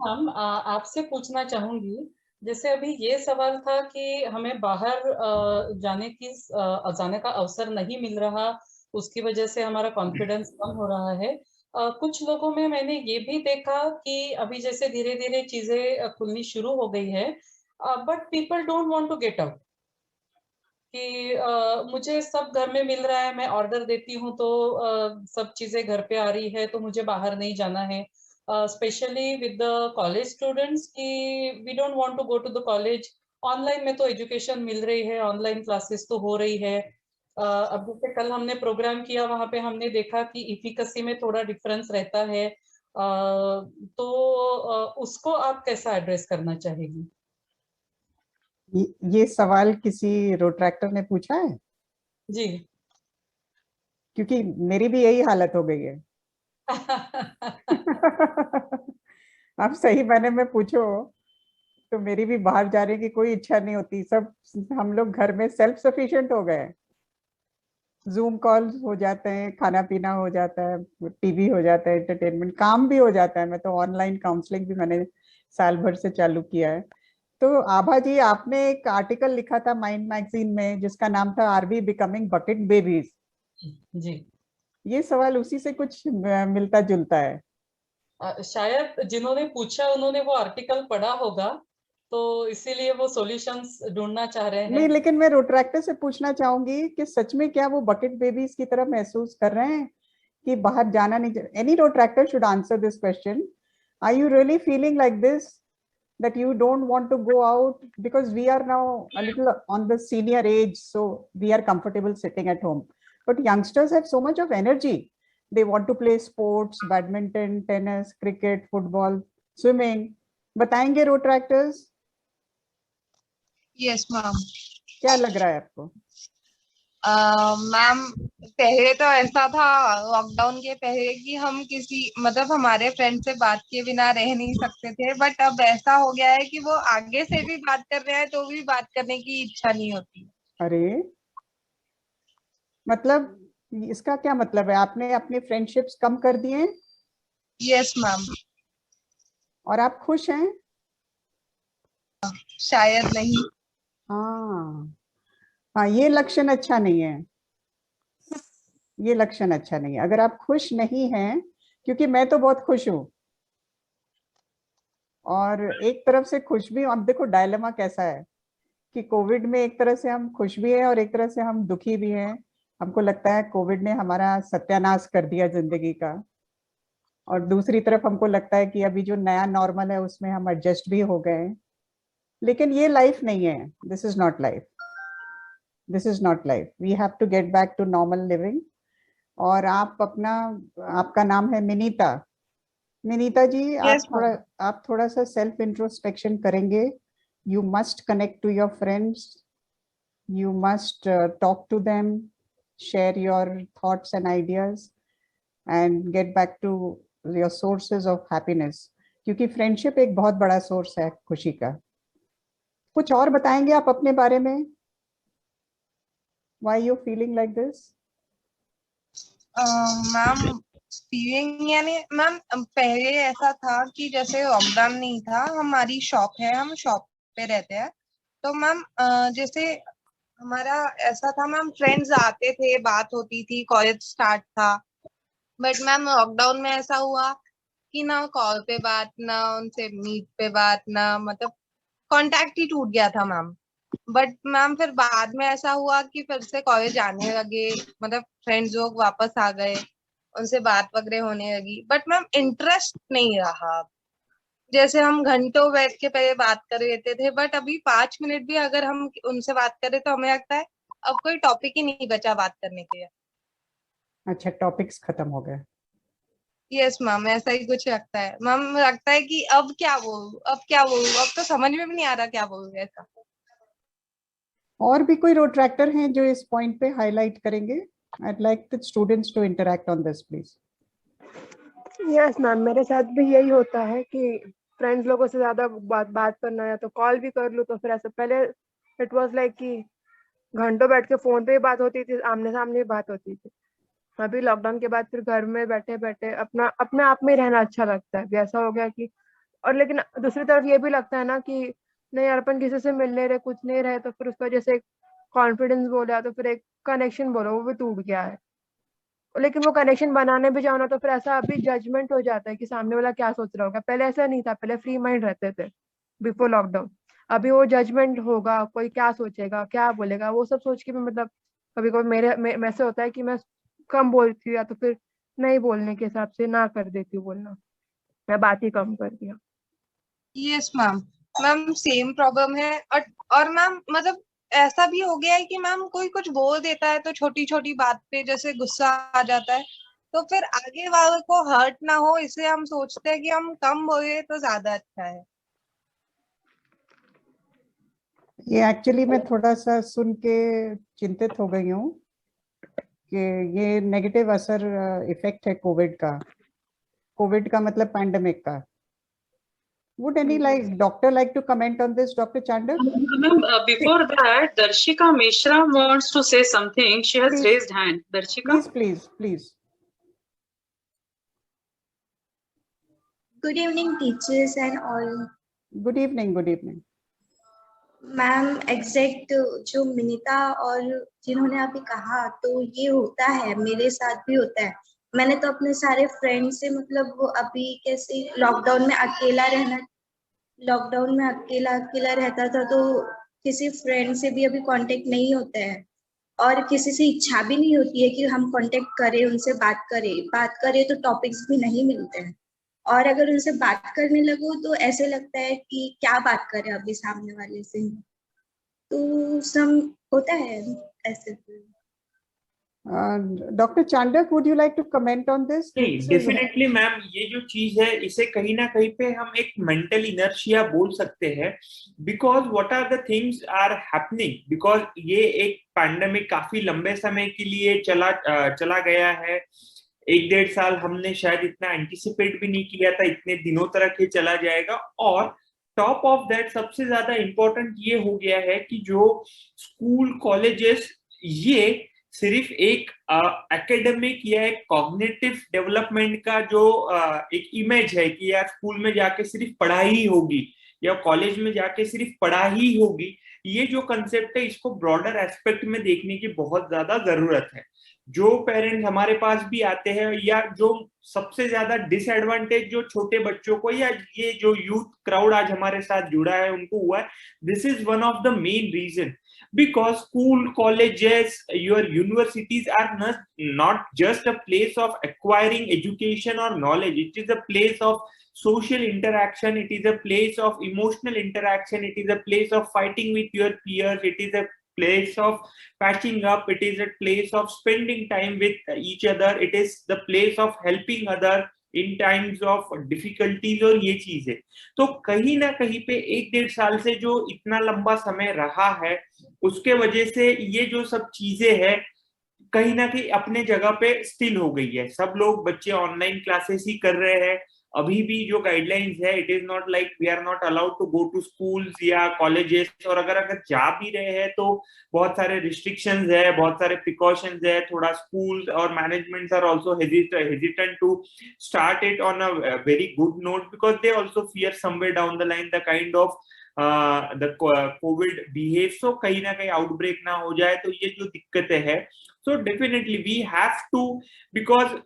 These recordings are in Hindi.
मैम आपसे पूछना चाहूंगी, जैसे अभी ये सवाल था कि हमें बाहर जाने का अवसर नहीं मिल रहा, उसकी वजह से हमारा कॉन्फिडेंस कम हो रहा है। कुछ लोगों में मैंने ये भी देखा कि अभी जैसे धीरे धीरे चीजें खुलनी शुरू हो गई है, but people don't want to get out, कि मुझे सब घर में मिल रहा है, मैं ऑर्डर देती हूँ तो सब चीजें घर पे आ रही है, तो मुझे बाहर नहीं जाना है। Specially with the college students कि we don't want to go to the college, online में तो एजुकेशन मिल रही है, ऑनलाइन क्लासेस तो हो रही है। अब जैसे कल हमने प्रोग्राम किया, वहां पे हमने देखा कि इफिकसी में थोड़ा डिफरेंस रहता है। तो उसको आप कैसा एड्रेस करना चाहेगी? ये सवाल किसी रोट्रैक्टर ने पूछा है? जी। क्योंकि मेरी भी यही हालत हो गई है। आप सही मायने में पूछो तो मेरी भी बाहर जाने की कोई इच्छा नहीं होती। सब हम लोग घर में सेल्फ सफिशिएंट हो गए। जूम कॉल्स हो जाते हैं, खाना पीना हो जाता है, टीवी हो जाता है, एंटरटेनमेंट, काम भी हो जाता है। मैं तो ऑनलाइन काउंसलिंग भी मैंने साल भर से चालू किया है। तो आभा जी, आपने एक आर्टिकल लिखा था माइंड मैगजीन में जिसका नाम था are we becoming bucket babies. जी। ये सवाल उसी से कुछ मिलता जुलता है। शायद जिन्होंने पूछा उन्होंने वो आर्टिकल पढ़ा होगा, तो इसीलिए वो सॉल्यूशंस ढूंढना चाह रहे नहीं, हैं। लेकिन मैं रोट्रैक्टर से पूछना चाहूंगी कि सच में क्या वो बकेट बेबीज की तरह महसूस कर रहे हैं कि बाहर जाना नहीं? Any rotaractor should answer this question. Are you really feeling like this, that you don't want to go out? Because we are now a little on the senior age, so we are comfortable sitting at home, but youngsters have so much of energy. They want to play sports, badminton, tennis, cricket, football, swimming. बताएंगे रोट्रैक्टर्स? Yes ma'am. क्या लग रहा है आपको? मैम, पहले तो ऐसा था लॉकडाउन के पहले कि हम किसी मतलब हमारे फ्रेंड से बात किए बिना रह नहीं सकते थे, बट अब ऐसा हो गया है कि वो आगे से भी बात कर रहे हैं तो भी बात करने की इच्छा नहीं होती। अरे, मतलब इसका क्या मतलब है? आपने अपने फ्रेंडशिप्स कम कर दिए यस मैम। और आप खुश हैं? शायद नहीं। हाँ, हाँ, ये लक्षण अच्छा नहीं है। ये लक्षण अच्छा नहीं है अगर आप खुश नहीं हैं, क्योंकि मैं तो बहुत खुश हूं। और एक तरफ से खुश भी हूं। अब देखो डायलेमा कैसा है कि कोविड में एक तरह से हम खुश भी हैं और एक तरह से हम दुखी भी हैं। हमको लगता है कोविड ने हमारा सत्यानाश कर दिया जिंदगी का, और दूसरी तरफ हमको लगता है कि अभी जो नया नॉर्मल है उसमें हम एडजस्ट भी हो गए। लेकिन ये लाइफ नहीं है। This is not life. This is not life. We have to get back to normal living. और आप अपना, आपका नाम है मिनीता। मिनीता जी, यस मैम। आप थोड़ा सा सेल्फ इंट्रोस्पेक्शन करेंगे? You must connect to your friends, you must talk to them, share your thoughts and ideas, and get back to your sources of happiness, क्योंकि फ्रेंडशिप एक बहुत बड़ा सोर्स है खुशी का। कुछ और बताएंगे आप अपने बारे में? Why you feeling like this? Ma'am, feeling यानी मैम पहले ऐसा था कि जैसे लॉकडाउन नहीं था, हमारी शॉप है, हम शॉप पे रहते हैं, तो मैम जैसे हमारा ऐसा था मैम, फ्रेंड्स आते थे, बात होती थी, कॉलेज स्टार्ट था, बट मैम लॉकडाउन में ऐसा हुआ कि ना कॉल पे बात, ना उनसे मीट पे बात, ना मतलब कांटेक्ट ही टूट गया था मैम। बट मैम फिर बाद में ऐसा हुआ कि फिर से कॉलेज आने लगे, मतलब फ्रेंड्स लोग वापस आ गए, उनसे बात वगैरह होने लगी, बट मैम इंटरेस्ट नहीं रहा। जैसे हम घंटों बैठ के पहले बात कर लेते थे, बट अभी 5 मिनट भी अगर हम उनसे बात करें तो हमें लगता है अब कोई टॉपिक ही नहीं बचा बात करने के लिए। अच्छा, टॉपिक्स खत्म हो गए। यस मैम, ऐसा ही कुछ लगता है मैम, लगता है कि अब क्या बोलूं, अब क्या बोलूं, अब तो समझ में भी नहीं आ रहा क्या बोलूं ऐसा। और भी कोई रोट्रैक्टर हैं जो इस पॉइंट पे हाईलाइट करेंगे? I'd like the students to interact on this, please. Yes ma'am, मेरे साथ भी यही होता है कि फ्रेंड्स लोगों से ज्यादा बात करना, या तो कॉल भी कर लूँ तो फिर ऐसा। पहले इट वाज लाइक कि घंटों बैठ के फोन पे ही बात होती थी, आमने सामने ही बात होती थी। अभी लॉकडाउन के बाद फिर घर में बैठे बैठे अपना अपने आप में ही रहना अच्छा लगता है। अभी ऐसा हो गया कि और लेकिन दूसरी तरफ ये भी लगता है ना कि नहीं यार अपन किसी से मिल नहीं रहे, कुछ नहीं रहे, तो फिर उसका जैसे कॉन्फिडेंस बोला तो फिर एक कनेक्शन बोलो वो भी टूट गया है। लेकिन वो कनेक्शन बनाने भी जाओ ना तो फिर ऐसा अभी जजमेंट हो जाता है कि सामने वाला क्या सोच रहा होगा। पहले ऐसा नहीं था, पहले फ्री माइंड रहते थे बिफोर लॉकडाउन। अभी वो जजमेंट होगा, कोई क्या सोचेगा क्या बोलेगा, वो सब सोच के भी मतलब कभी कभी मैं से होता है कि मैं कम बोलती हूँ या तो फिर नहीं बोलने के हिसाब से ना कर देती हूँ बोलना, मैं बात ही कम कर दिया। Yes ma'am. Ma'am same problem है। और मैम मतलब ऐसा भी हो गया है कि मैम कोई कुछ बोल देता है तो छोटी छोटी बात पे जैसे गुस्सा आ जाता है, तो फिर आगे वाले को हर्ट ना हो इसलिए हम सोचते हैं कि हम कम बोले तो ज्यादा अच्छा है। ये एक्चुअली मैं थोड़ा सा सुन के चिंतित हो गई हूँ कि ये नेगेटिव असर इफेक्ट है कोविड का मतलब पैंडेमिक का। Would any doctor like to comment on this, Dr. Chandak? Ma'am, before that, Darshika Mishra wants to say something. She has Please. raised hand. Darshika? Please. Good evening, teachers and all. Good evening. Ma'am exact जो मिनिता और जिन्होंने अभी कहा तो ये होता है, मेरे साथ भी होता है। मैंने तो अपने सारे फ्रेंड से मतलब वो अभी कैसे लॉकडाउन में अकेला रहता था तो किसी फ्रेंड से भी अभी कांटेक्ट नहीं होता है और किसी से इच्छा भी नहीं होती है कि हम कांटेक्ट करें, उनसे बात करें तो टॉपिक्स भी नहीं मिलते हैं। और अगर उनसे बात करने लगो तो ऐसे लगता है कि क्या बात करें अभी सामने वाले से, तो सब होता है ऐसे। Dr. Chandak, would you like to comment on this? नहीं, डेफिनेटली मैम, ये जो चीज है इसे कहीं ना कहीं पे हम एक मेंटल इनर्शिया बोल सकते हैं। Because what are the things are happening, because ये एक पैंडेमिक काफी लंबे समय के लिए चला गया है। 1-1.5 साल हमने शायद इतना एंटिसिपेट भी नहीं किया था इतने दिनों तक ये चला जाएगा। और टॉप ऑफ दैट सबसे ज्यादा इंपॉर्टेंट ये हो गया है कि जो स्कूल कॉलेजेस ये सिर्फ एक एकेडमिक या एक कॉग्निटिव डेवलपमेंट का जो एक इमेज है कि यार स्कूल में जाके सिर्फ पढ़ाई होगी या कॉलेज में जाके सिर्फ पढ़ाई होगी, ये जो कंसेप्ट है इसको ब्रॉडर एस्पेक्ट में देखने की बहुत ज्यादा जरूरत है। जो पेरेंट्स हमारे पास भी आते हैं या जो सबसे ज्यादा डिसएडवांटेज जो छोटे बच्चों को या ये जो यूथ क्राउड आज हमारे साथ जुड़ा है उनको हुआ है, this is one of the main reason. Because school, colleges, your universities are not just a place of acquiring education or knowledge. It is a place of social interaction. It is a place of emotional interaction. It is a place of fighting with your peers. It is a place of patching up. It is a place of spending time with each other. It is the place of helping others in times of difficulties. और ये चीज है तो कहीं ना कहीं पे 1-1.5 साल से जो इतना लंबा समय रहा है उसके वजह से ये जो सब चीजें हैं कहीं ना कहीं अपने जगह पे स्टिल हो गई है। सब लोग बच्चे ऑनलाइन क्लासेस ही कर रहे हैं। अभी भी जो गाइडलाइंस है, it is not like we are not allowed to go to schools या कॉलेजेस। और अगर जा भी रहे हैं तो बहुत सारे रिस्ट्रिक्शंस है, बहुत सारे प्रिकॉशंस है। थोड़ा स्कूल्स और managements are also hesitant to start it on a very good note because they also fear somewhere down the line the kind of the COVID behave. So कहीं ना कहीं आउटब्रेक ना हो जाए, तो ये जो दिक्कतें हैं, so definitely we have to, because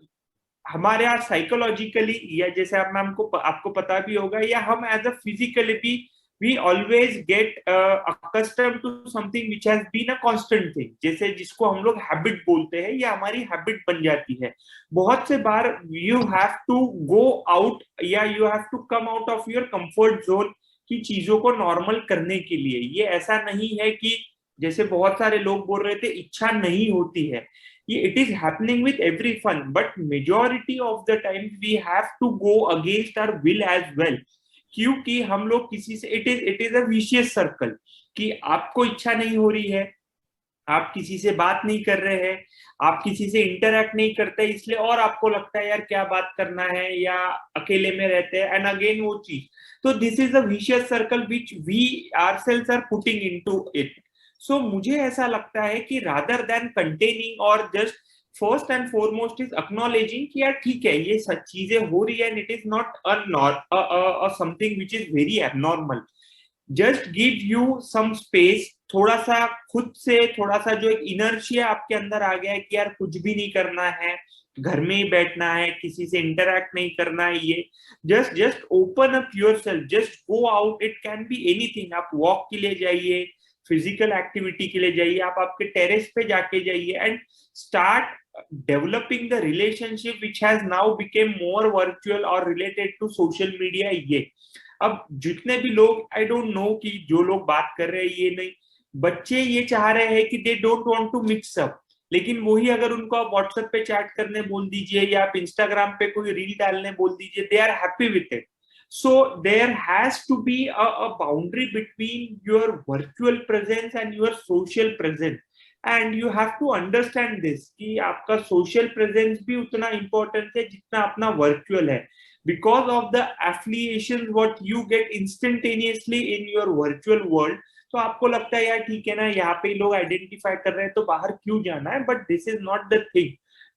हमारे यहाँ साइकोलॉजिकली या जैसे आपको पता भी होगा या हम एज अ फिजिकली भी we always get accustomed to something which has been a constant thing, जैसे जिसको हम लोग हैबिट बोलते हैं या हमारी हैबिट बन जाती है। बहुत से बार you have to go out या you have to come out of your comfort zone की चीजों को नॉर्मल करने के लिए। ये ऐसा नहीं है कि जैसे बहुत सारे लोग बोल रहे थे इच्छा नहीं होती है, ये it is happening with every fun, but majority of the times we have to go against our will as well. क्योंकि हम लोग किसी से it is a vicious circle कि आपको इच्छा नहीं हो रही है, आप किसी से बात नहीं कर रहे हैं, आप किसी से इंटरैक्ट नहीं करते, इसलिए और आपको लगता है यार क्या बात करना है या अकेले में रहते हैं, एंड अगेन वो चीज। तो this is a vicious circle which we ourselves are putting into it. So मुझे ऐसा लगता है कि रादर देन कंटेनिंग और just first and foremost is acknowledging कि यार ठीक है, ये सब चीजें हो रही है, and it is not a something which is very abnormal. Just give you some space, थोड़ा सा खुद से, थोड़ा सा जो एक इनर्शिया आपके अंदर आ गया है कि यार कुछ भी नहीं करना है, घर में ही बैठना है, किसी से इंटरैक्ट नहीं करना है, ये just open up yourself, just go out. It can be anything. आप वॉक के लिए जाइए, फिजिकल एक्टिविटी के लिए जाइए, आप आपके टेरेस पे जाके जाइए, and start developing the relationship which has now became more virtual और रिलेटेड टू सोशल मीडिया. ये अब जितने भी लोग, आई डोंट नो कि जो लोग बात कर रहे हैं, ये नहीं, बच्चे ये चाह रहे हैं कि they don't want to mix up, लेकिन वही अगर उनको आप व्हाट्सएप पे चैट करने बोल दीजिए या आप इंस्टाग्राम पे कोई रील डालने बोल दीजिए, they are happy with it. So there has to be a boundary between your virtual presence and your social presence, and you have to understand this कि आपका social presence भी उतना important है जितना अपना virtual है, because of the affiliations what you get instantaneously in your virtual world. तो आपको लगता है यार ठीक है ना, यहाँ पे लोग आइडेंटिफाई कर रहे हैं तो बाहर क्यों जाना है, but this is not the thing,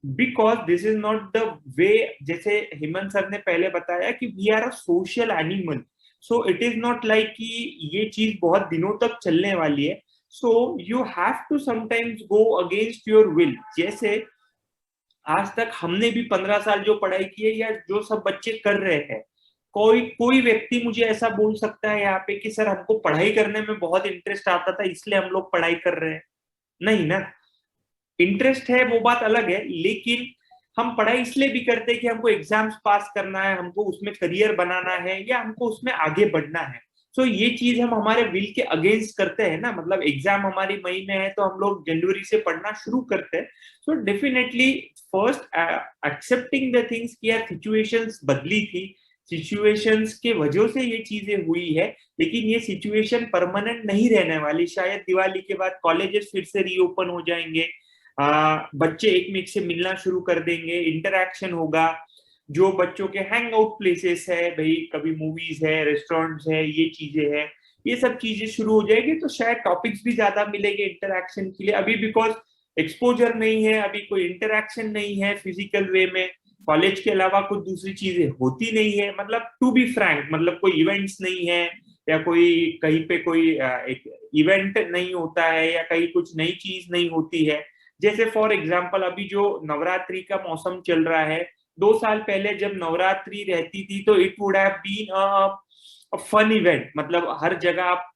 because this is not the way. जैसे हेमंत सर ने पहले बताया कि we are a social animal, so it is not like कि ये चीज बहुत दिनों तक चलने वाली है. So you have to sometimes go against your will. जैसे आज तक हमने भी 15 साल जो पढ़ाई की है या जो सब बच्चे कर रहे हैं, कोई व्यक्ति मुझे ऐसा बोल सकता है यहाँ पे कि सर हमको पढ़ाई करने में बहुत इंटरेस्ट आता था इसलिए हम लोग पढ़ाई कर रहे हैं? नहीं ना. इंटरेस्ट है वो बात अलग है, लेकिन हम पढ़ाई इसलिए भी करते हैं कि हमको एग्जाम्स पास करना है, हमको उसमें करियर बनाना है या हमको उसमें आगे बढ़ना है. सो ये चीज हम हमारे विल के अगेंस्ट करते हैं ना. मतलब एग्जाम हमारी मई में है तो हम लोग जनवरी से पढ़ना शुरू करते हैं. So definitely first accepting the things कि यार सिचुएशंस बदली थी, सिचुएशंस के वजह से ये चीजें हुई है, लेकिन ये सिचुएशन परमानेंट नहीं रहने वाली. शायद दिवाली के बाद कॉलेजेस फिर से रीओपन हो जाएंगे, बच्चे एक में एक से मिलना शुरू कर देंगे, इंटरैक्शन होगा. जो बच्चों के हैंग आउट प्लेसेस है भाई, कभी मूवीज है, रेस्टोरेंट्स है, ये चीजें है, ये सब चीजें शुरू हो जाएगी. तो शायद टॉपिक्स भी ज्यादा मिलेंगे इंटरैक्शन के लिए. अभी बिकॉज एक्सपोजर नहीं है, अभी कोई इंटरैक्शन नहीं है फिजिकल वे में, कॉलेज के अलावा कुछ दूसरी चीजें होती नहीं है. मतलब टू बी फ्रैंक, मतलब कोई इवेंट्स नहीं है या कोई कहीं पे कोई एक इवेंट नहीं होता है या कहीं कुछ नई चीज नहीं होती है. जैसे फॉर एग्जाम्पल अभी जो नवरात्रि का मौसम चल रहा है, 2 साल पहले जब नवरात्रि रहती थी तो it would have been a fun event. मतलब हर जगह आप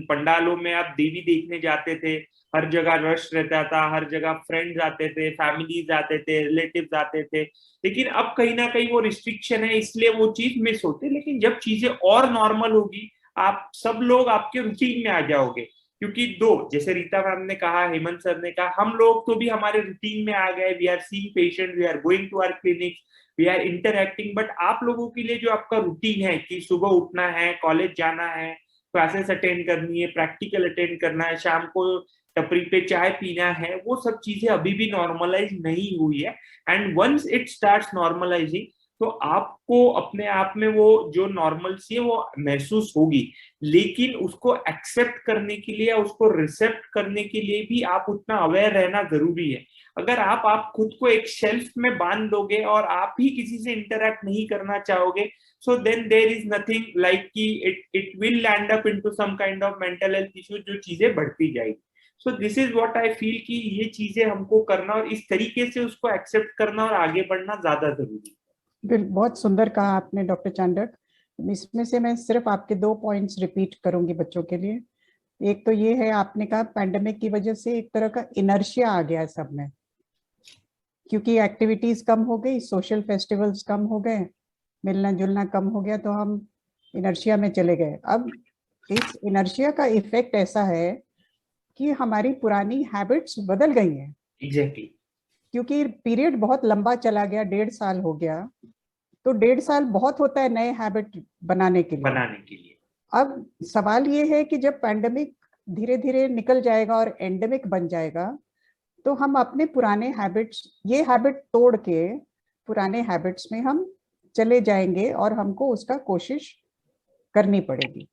पंडालों में आप देवी देखने जाते थे, हर जगह रश रहता था, हर जगह फ्रेंड्स आते थे, फैमिलीज आते थे, रिलेटिव्स आते थे. लेकिन अब कहीं ना कहीं वो रिस्ट्रिक्शन है, इसलिए वो चीज मिस होती है. लेकिन जब चीजें और नॉर्मल होगी, आप सब लोग आपके रूटीन में आ जाओगे. क्योंकि जैसे रीता मैम ने कहा, हेमंत सर ने कहा, हम लोग तो भी हमारे रूटीन में आ गए. We are seeing patient, we are going to our clinic, we are interacting. But आप लोगों के लिए जो आपका रूटीन है कि सुबह उठना है, कॉलेज जाना है, क्लासेस अटेंड करनी है, प्रैक्टिकल अटेंड करना है, शाम को टपरी पे चाय पीना है, वो सब चीजें अभी भी नॉर्मलाइज नहीं हुई है. And once it starts normalising, तो आपको अपने आप में वो जो नॉर्मल सी है वो महसूस होगी. लेकिन उसको एक्सेप्ट करने के लिए, उसको रिसेप्ट करने के लिए भी आप उतना अवेयर रहना जरूरी है. अगर आप खुद को एक शेल्फ में बांध दोगे और आप ही किसी से इंटरैक्ट नहीं करना चाहोगे, so then there is nothing like कि it will land up into some kind of mental health issue, जो चीजें बढ़ती जाएगी. So this is what I feel कि ये चीजें हमको करना और इस तरीके से उसको एक्सेप्ट करना और आगे बढ़ना ज्यादा जरूरी है. बहुत सुंदर कहा आपने डॉक्टर चांडक. इसमें से मैं सिर्फ आपके 2 पॉइंट्स रिपीट करूंगी बच्चों के लिए. एक तो ये है, आपने कहा पैंडेमिक की वजह से एक तरह का इनर्शिया आ गया है सब में, क्योंकि एक्टिविटीज कम हो गई, सोशल फेस्टिवल्स कम हो गए, मिलना जुलना कम हो गया, तो हम इनर्शिया में चले गए. अब इस इनर्शिया का इफेक्ट ऐसा है कि हमारी पुरानी हैबिट्स बदल गई हैं. एग्जैक्टली. क्योंकि पीरियड बहुत लंबा चला गया, 1.5 साल हो गया, तो 1.5 साल बहुत होता है नए हैबिट बनाने के लिए. अब सवाल ये है कि जब पैंडेमिक धीरे धीरे निकल जाएगा और एंडेमिक बन जाएगा, तो हम अपने पुराने हैबिट्स, ये हैबिट तोड़ के पुराने हैबिट्स में हम चले जाएंगे और हमको उसका कोशिश करनी पड़ेगी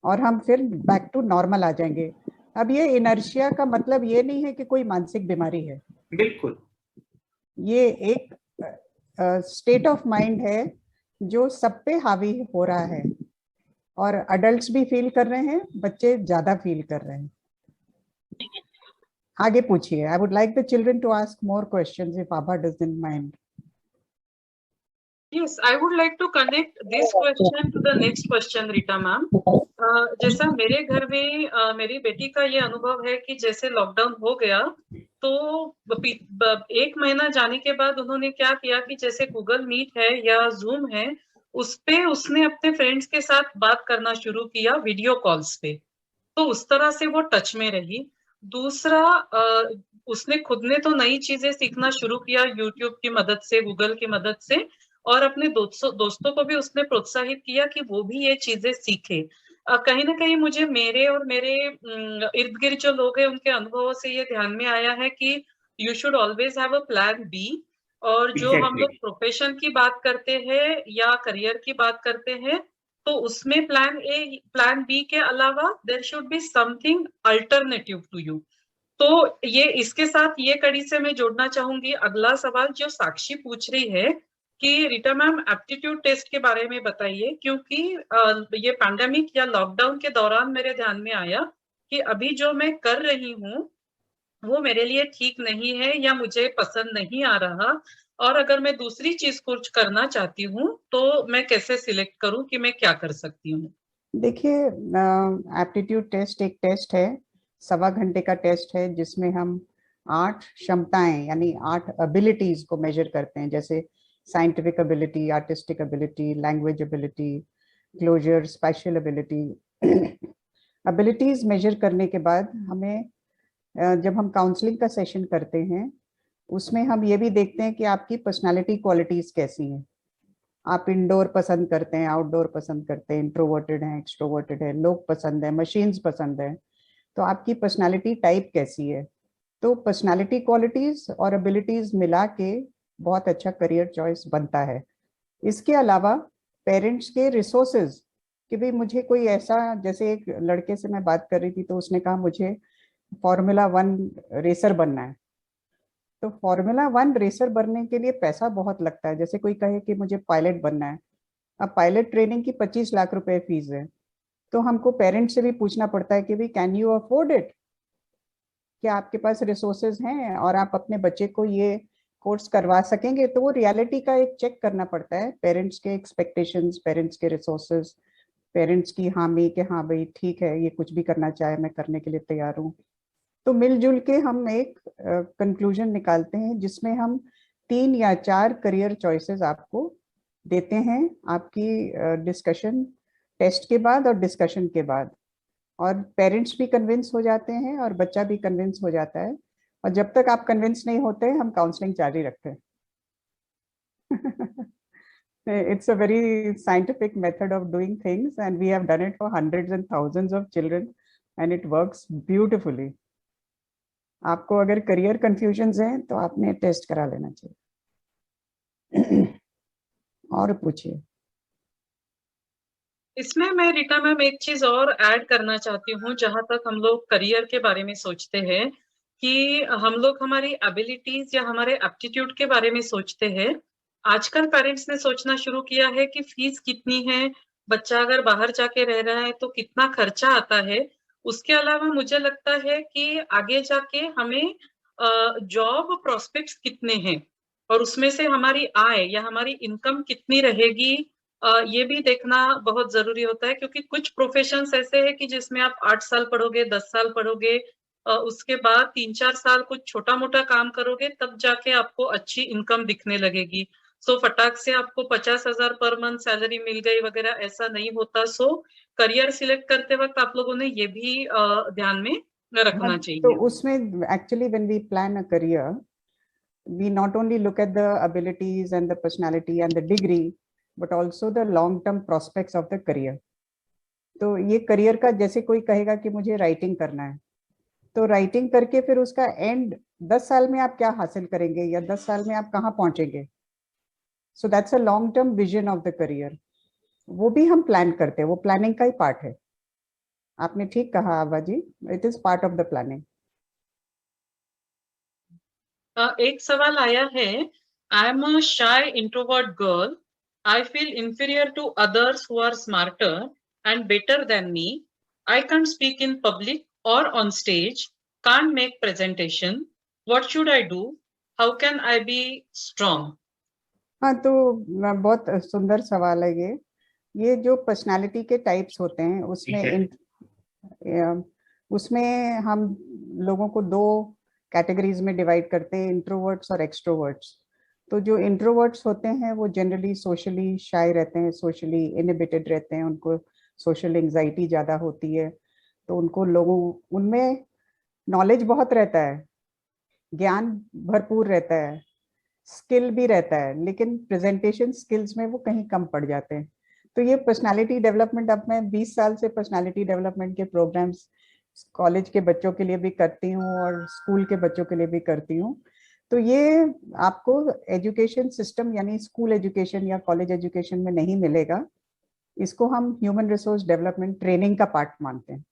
और हम फिर बैक टू नॉर्मल आ जाएंगे. अब ये इनर्शिया का मतलब ये नहीं है कि कोई मानसिक बीमारी है, बिल्कुल ये एक स्टेट ऑफ माइंड है जो सब पे हावी हो रहा है, और अडल्ट्स भी फील कर रहे हैं, बच्चे ज्यादा फील कर रहे हैं। आगे पूछिए। I would like the children to ask more questions if Abha doesn't mind. Yes, I would like to connect this question to the next question, Rita ma'am. जैसा मेरे घर में मेरी बेटी का ये अनुभव है कि जैसे लॉकडाउन हो गया तो 1 महीना जाने के बाद उन्होंने क्या किया कि जैसे गूगल मीट है या जूम है, उस पे उसने अपने फ्रेंड्स के साथ बात करना शुरू किया वीडियो कॉल्स पे, तो उस तरह से वो टच में रही। दूसरा, उसने खुद ने तो नई चीजें सीखना शुरू किया यूट्यूब की मदद से, गूगल की मदद से, और अपने दोस्तों को भी उसने प्रोत्साहित किया कि वो भी ये चीजें सीखे। कहीं ना कहीं मुझे मेरे और मेरे इर्द गिर्द जो लोग हैं उनके अनुभवों से ये ध्यान में आया है कि you should always have a plan B. और जो हम लोग प्रोफेशन की बात करते हैं या करियर की बात करते हैं, तो उसमें प्लान ए प्लान बी के अलावा there should be something alternative to you. तो ये इसके साथ ये कड़ी से मैं जोड़ना चाहूंगी अगला सवाल जो साक्षी पूछ रही है कि रीटा मैम एप्टीट्यूड टेस्ट के बारे में बताइए, क्योंकि ये पैंडेमिक या लॉकडाउन के दौरान मेरे ध्यान में आया कि अभी जो मैं कर रही हूँ वो मेरे लिए ठीक नहीं है या मुझे पसंद नहीं आ रहा, और अगर मैं दूसरी चीज कुछ करना चाहती हूँ तो मैं कैसे सिलेक्ट करूँ कि मैं क्या कर सकती हूँ। देखिए, एप्टीट्यूड टेस्ट एक टेस्ट है, 1.25 घंटे का टेस्ट है, जिसमें हम 8 क्षमताएं यानी 8 एबिलिटीज को मेजर करते हैं, जैसे scientific ability, artistic ability, language ability, closure, special ability. Abilities measure करने के बाद हमें जब हम काउंसलिंग का सेशन करते हैं उसमें हम ये भी देखते हैं कि आपकी पर्सनालिटी क्वालिटीज कैसी हैं। आप इंडोर पसंद करते हैं, आउटडोर पसंद करते हैं, इंट्रोवर्टेड हैं, एक्सट्रोवर्टेड है, लोग पसंद है, मशीन्स पसंद है, तो आपकी पर्सनालिटी टाइप कैसी है। तो पर्सनालिटी क्वालिटीज और एबिलिटीज मिला के बहुत अच्छा करियर चॉइस बनता है। इसके अलावा पेरेंट्स के रिसोर्सेज कि भाई मुझे कोई ऐसा, जैसे एक लड़के से मैं बात कर रही थी तो उसने कहा मुझे फॉर्मूला 1 रेसर बनना है। तो फॉर्मूला 1 रेसर बनने के लिए पैसा बहुत लगता है। जैसे कोई कहे कि मुझे पायलट बनना है, अब पायलट ट्रेनिंग की 25 लाख रुपए फीस है, तो हमको पेरेंट्स से भी पूछना पड़ता है कि भाई कैन यू अफोर्ड इट, क्या आपके पास रिसोर्सेज हैं और आप अपने बच्चे को ये कोर्स करवा सकेंगे। तो वो रियलिटी का एक चेक करना पड़ता है, पेरेंट्स के एक्सपेक्टेशंस, पेरेंट्स के रिसोर्सेज, पेरेंट्स की हामी कि हाँ भाई ठीक है, ये कुछ भी करना चाहे मैं करने के लिए तैयार हूँ। तो मिलजुल के हम एक कंक्लूजन निकालते हैं जिसमें हम 3 या 4 करियर चॉइसेस आपको देते हैं आपकी डिस्कशन टेस्ट के बाद और डिस्कशन के बाद, और पेरेंट्स भी कन्विंस हो जाते हैं और बच्चा भी कन्विंस हो जाता है, और जब तक आप कन्विंस नहीं होते हम काउंसलिंग जारी रखते हैं। It's a very scientific method of doing things and we have done it for hundreds and thousands of children and it works beautifully. आपको अगर करियर कंफ्यूजन्स हैं तो आपने टेस्ट करा लेना चाहिए। और पूछिए। इसमें मैं रीटा मैम एक चीज और ऐड करना चाहती हूँ, जहां तक हम लोग करियर के बारे में सोचते हैं कि हम लोग हमारी एबिलिटीज या हमारे एप्टीट्यूड के बारे में सोचते हैं। आजकल पेरेंट्स ने सोचना शुरू किया है कि फीस कितनी है, बच्चा अगर बाहर जाके रह रहा है तो कितना खर्चा आता है। उसके अलावा मुझे लगता है कि आगे जाके हमें जॉब प्रोस्पेक्ट्स कितने हैं और उसमें से हमारी आय या हमारी इनकम कितनी रहेगी, ये भी देखना बहुत जरूरी होता है, क्योंकि कुछ प्रोफेशंस ऐसे हैं कि जिसमें आप 8 साल पढ़ोगे, 10 साल पढ़ोगे, उसके बाद 3-4 साल कुछ छोटा मोटा काम करोगे, तब जाके आपको अच्छी इनकम दिखने लगेगी। सो फटाक से आपको 50,000 पर मंथ सैलरी मिल गई वगैरह ऐसा नहीं होता। सो करियर सिलेक्ट करते वक्त आप लोगों ने ये भी ध्यान में रखना चाहिए। तो उसमें actually when we plan a career we not only look at the abilities and the personality and the degree but also the long term prospects of the career. तो ये करियर का, जैसे कोई कहेगा कि मुझे राइटिंग करना है, तो राइटिंग करके फिर उसका एंड 10 साल में आप क्या हासिल करेंगे या 10 साल में आप कहाँ पहुंचेंगे। So that's a long term vision of the career, वो भी हम प्लान करते हैं, वो प्लानिंग का ही पार्ट है। आपने ठीक कहा Abha ji, it is part of the planning. एक सवाल आया है, I am a shy introvert girl, I feel inferior to others who are smarter and better than me, I can't speak in public और on stage, can't make presentation, what should I do, how can I be strong? हाँ, तो बहुत सुंदर सवाल है ये जो पर्सनालिटी के टाइप्स होते हैं उसमें हम लोगों को दो कैटेगरीज में डिवाइड करते हैं, इंट्रोवर्ट्स और एक्सट्रोवर्ट्स। तो जो इंट्रोवर्ट्स होते हैं वो जनरली सोशली शाय रहते हैं, सोशली इनहिबिटेड रहते हैं, उनको सोशल एंजाइटी ज़्यादा होती है, तो उनमें नॉलेज बहुत रहता है, ज्ञान भरपूर रहता है, स्किल भी रहता है, लेकिन प्रेजेंटेशन स्किल्स में वो कहीं कम पड़ जाते हैं। तो ये पर्सनालिटी डेवलपमेंट, अब मैं 20 साल से पर्सनालिटी डेवलपमेंट के प्रोग्राम्स कॉलेज के बच्चों के लिए भी करती हूँ और स्कूल के बच्चों के लिए भी करती हूँ। तो ये आपको एजुकेशन सिस्टम यानी स्कूल एजुकेशन या कॉलेज एजुकेशन में नहीं मिलेगा, इसको हम ह्यूमन रिसोर्स डेवलपमेंट ट्रेनिंग का पार्ट मानते हैं।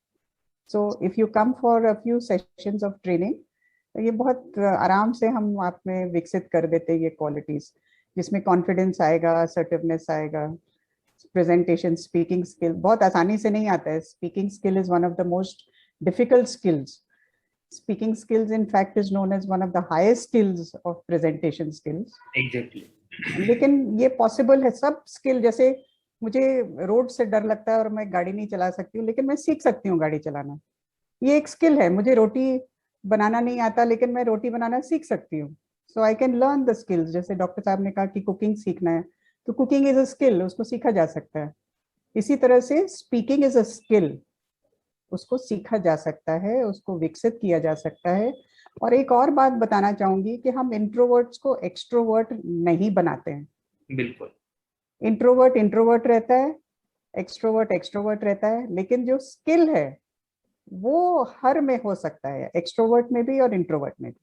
सो if you come for a few sessions of training, ये बहुत आराम से हम आप में विकसित कर देते हैं ये क्वालिटीज, जिसमें कॉन्फिडेंस आएगा, असर्टिवनेस आएगा, प्रेजेंटेशन, स्पीकिंग स्किल बहुत आसानी से नहीं आता है। Speaking skill is one of the most difficult skills. Speaking skills in fact is known as one of the highest skills of presentation skills. Exactly. लेकिन ये पॉसिबल है, सब स्किल, जैसे मुझे रोड से डर लगता है और मैं गाड़ी नहीं चला सकती हूँ, लेकिन मैं सीख सकती हूँ गाड़ी चलाना, ये एक स्किल है। मुझे रोटी बनाना नहीं आता, लेकिन मैं रोटी बनाना सीख सकती हूँ। So I can learn the skills. जैसे डॉक्टर साहब ने कहा कि कुकिंग सीखना है, तो कुकिंग इज अ स्किल, उसको सीखा जा सकता है। इसी तरह से स्पीकिंग इज अ स्किल, उसको सीखा जा सकता है, उसको विकसित किया जा सकता है। और एक और बात बताना चाहूंगी कि हम इंट्रोवर्ट्स को एक्सट्रोवर्ट नहीं बनाते हैं। बिल्कुल, इंट्रोवर्ट इंट्रोवर्ट रहता है, एक्सट्रोवर्ट एक्सट्रोवर्ट रहता है, लेकिन जो स्किल है वो हर में हो सकता है, एक्सट्रोवर्ट में भी और इंट्रोवर्ट में भी।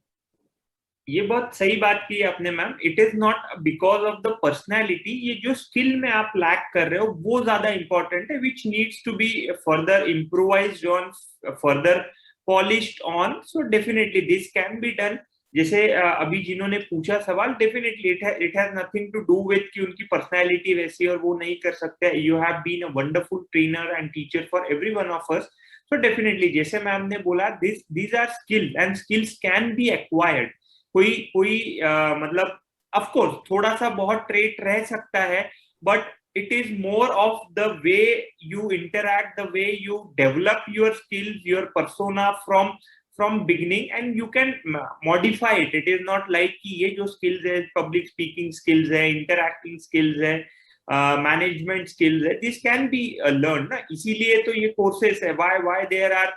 ये बहुत सही बात की आपने ma'am. It is not because of the personality, ये जो स्किल में आप लैक कर रहे हो वो ज्यादा इंपॉर्टेंट है, which needs to be further improvised on, further polished on. So definitely this can be done. जैसे अभी जिन्होंने पूछा सवाल, definitely it has nothing to do with कि उनकी पर्सनैलिटी वैसी और वो नहीं कर सकते। You have been a wonderful trainer and teacher for every one of us. So definitely जैसे मैम ने बोला, these are skill and skills can be acquired. कोई मतलब ऑफ कोर्स थोड़ा सा बहुत ट्रेट रह सकता है, but it is more of the way you interact, the way you develop your skills, your persona from beginning, and you can modify it. It is not like कि ये जो skills है, public speaking skills है, interacting skills है, management skills है, this can be learned ना। इसीलिए तो ये courses है, why there are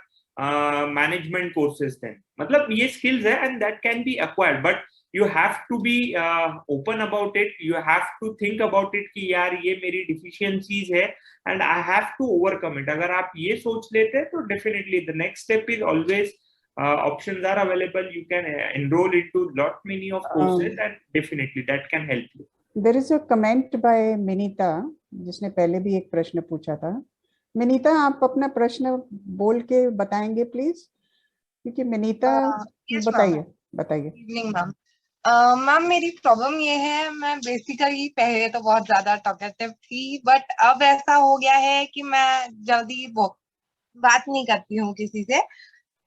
management courses then, मतलब ये skills है and that can be acquired, but you have to be open about it. You have to think about it कि यार ये मेरी deficiencies है and I have to overcome it. अगर आप ये सोच लेते हैं तो definitely the next step is always options are available. You can enroll into lot many of courses and definitely that can help you. There is a comment by Minita, जिसने पहले भी एक प्रश्न पूछा था। मिनीता, आप अपना प्रश्न बोल के बताएंगे प्लीज, क्योंकि मिनीता बताइए। Evening ma'am. मैम मेरी प्रॉब्लम ये है, मैं बेसिकली पहले तो बहुत ज्यादा टॉकेटिव थी, बट अब ऐसा हो गया है कि मैं जल्दी बात नहीं करती हूँ किसी से।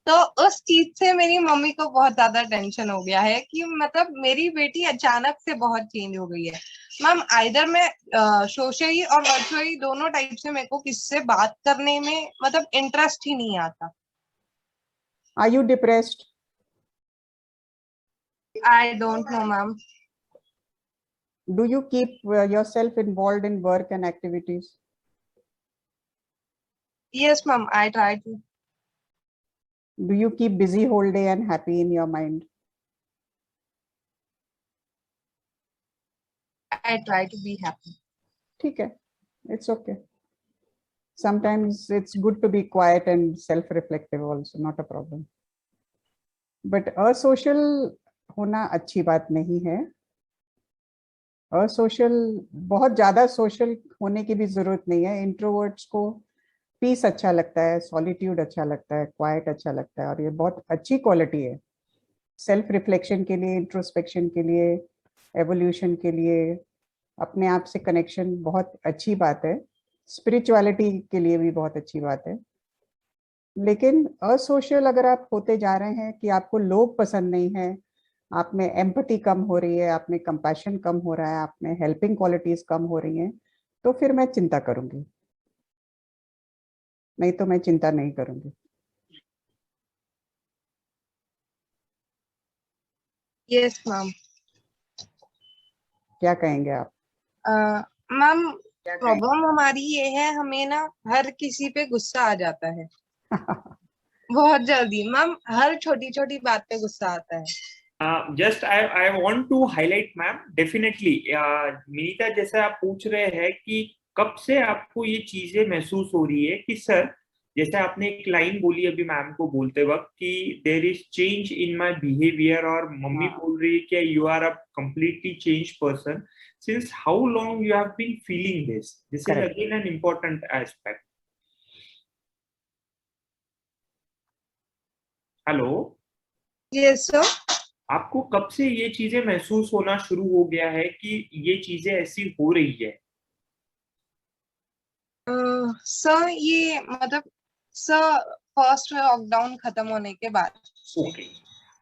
तो उस चीज से मेरी मम्मी को बहुत ज्यादा टेंशन हो गया है कि मतलब मेरी बेटी अचानक से बहुत चेंज हो गई है। मैम आइदर मैं सोशली और वर्चुअली दोनों टाइप से मेरे को किससे बात करने में मतलब इंटरेस्ट ही नहीं आता। Are you depressed? I don't know, ma'am. Do you keep yourself involved in work and activities? Yes, ma'am, I try to. Do you keep busy whole day and happy in your mind? I try to be happy. ठीक है, it's okay. Sometimes it's good to be quiet and self-reflective also, not a problem. But asocial होना अच्छी बात नहीं है। असोशल, बहुत ज्यादा सोशल होने की भी जरूरत नहीं है। इंट्रोवर्ट्स को पीस अच्छा लगता है, सॉलिट्यूड अच्छा लगता है, क्वाइट अच्छा लगता है, और ये बहुत अच्छी क्वालिटी है सेल्फ रिफ्लेक्शन के लिए, इंट्रोस्पेक्शन के लिए, एवोल्यूशन के लिए, अपने आप से कनेक्शन बहुत अच्छी बात है, स्पिरिचुअलिटी के लिए भी बहुत अच्छी बात है। लेकिन असोशल अगर आप होते जा रहे हैं कि आपको लोग पसंद नहीं है, आप में एम्पैथी कम हो रही है, आप में कंपैशन कम हो रहा है, आप में हेल्पिंग क्वालिटीज कम हो रही हैं, तो फिर मैं चिंता करूंगी, नहीं तो मैं चिंता नहीं करूंगी। Yes ma'am. क्या कहेंगे आप? मैम प्रॉब्लम हमारी ये है, हमें ना हर किसी पे गुस्सा आ जाता है बहुत जल्दी मैम, हर छोटी छोटी बात पे गुस्सा आता है। Just I want to highlight ma'am, definitely Meeta जैसे आप पूछ रहे हैं कि कब से आपको ये चीजें महसूस हो रही है कि सर, जैसे आपने एक लाइन बोली अभी मैम को बोलते वक्त कि there is change in my behaviour, और मम्मी बोल रही है कि you are a completely change person, since how long you have been feeling this is again an important aspect. Hello, yes sir. आपको कब से ये चीजें महसूस होना शुरू हो गया है कि ये चीजें ऐसी हो रही है? सर ये मतलब सर फर्स्ट लॉकडाउन खत्म होने के बाद। ओके,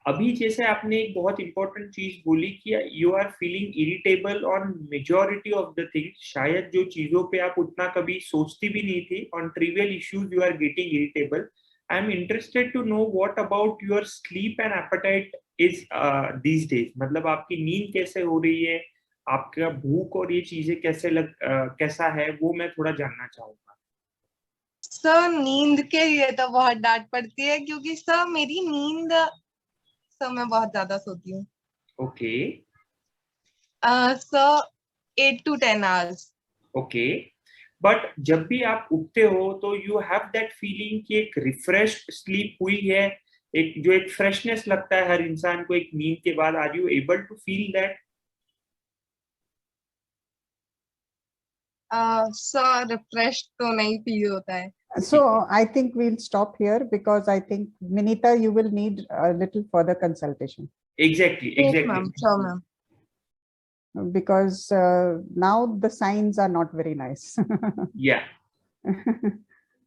अभी जैसे आपने एक बहुत इंपॉर्टेंट चीज बोली कि you are feeling irritable on majority of the things, शायद जो चीजों पे आप उतना कभी सोचती भी नहीं थी, on trivial issues you are getting irritable. I am interested to know what about your sleep and appetite is these days, मतलब आपकी नींद कैसे हो रही है, आपका भूख और ये चीजें कैसा है, वो मैं थोड़ा जानना चाहूंगा। सर नींद के लिए तो बहुत डांट पड़ती है, क्योंकि सर मेरी नींद, सर मैं बहुत ज्यादा सोती हूँ। Okay sir 8 to 10 hours. Okay, but जब भी आप उठते हो तो यू हैव दैट फीलिंग कि एक रिफ्रेश्ड स्लीप हुई है, एक फ्रेशनेस लगता है हर इंसान को एक नींद के बाद, are you able to feel that? Sir refresh तो नहीं फील होता है। So I think we'll stop here because I think Minita, you will need a little further consultation. Exactly. Ma'am, sure ma'am. Because now the signs are not very nice. Yeah,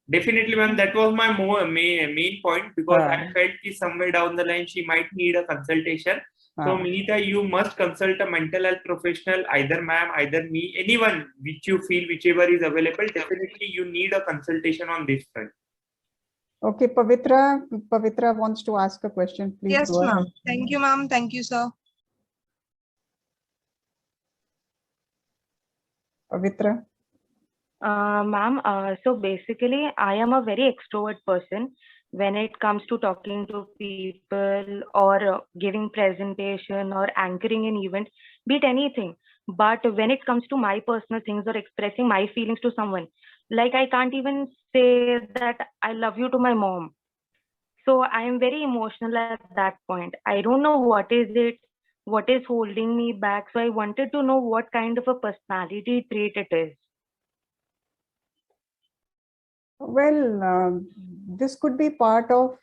definitely ma'am, that was my main point, because I felt that somewhere down the line she might need a consultation. So Minita, you must consult a mental health professional, either ma'am, either me, anyone which you feel, whichever is available. Definitely you need a consultation on this front. Okay, Pavitra wants to ask a question, please. Yes ma'am, thank you ma'am, thank you sir. Pavitra. Ma'am, so basically I am a very extrovert person when it comes to talking to people or giving presentation or anchoring an event, be it anything. But when it comes to my personal things or expressing my feelings to someone, like I can't even say that I love you to my mom. So I am very emotional at that point. I don't know what is it, what is holding me back. So I wanted to know what kind of a personality trait it is. Well, this could be part of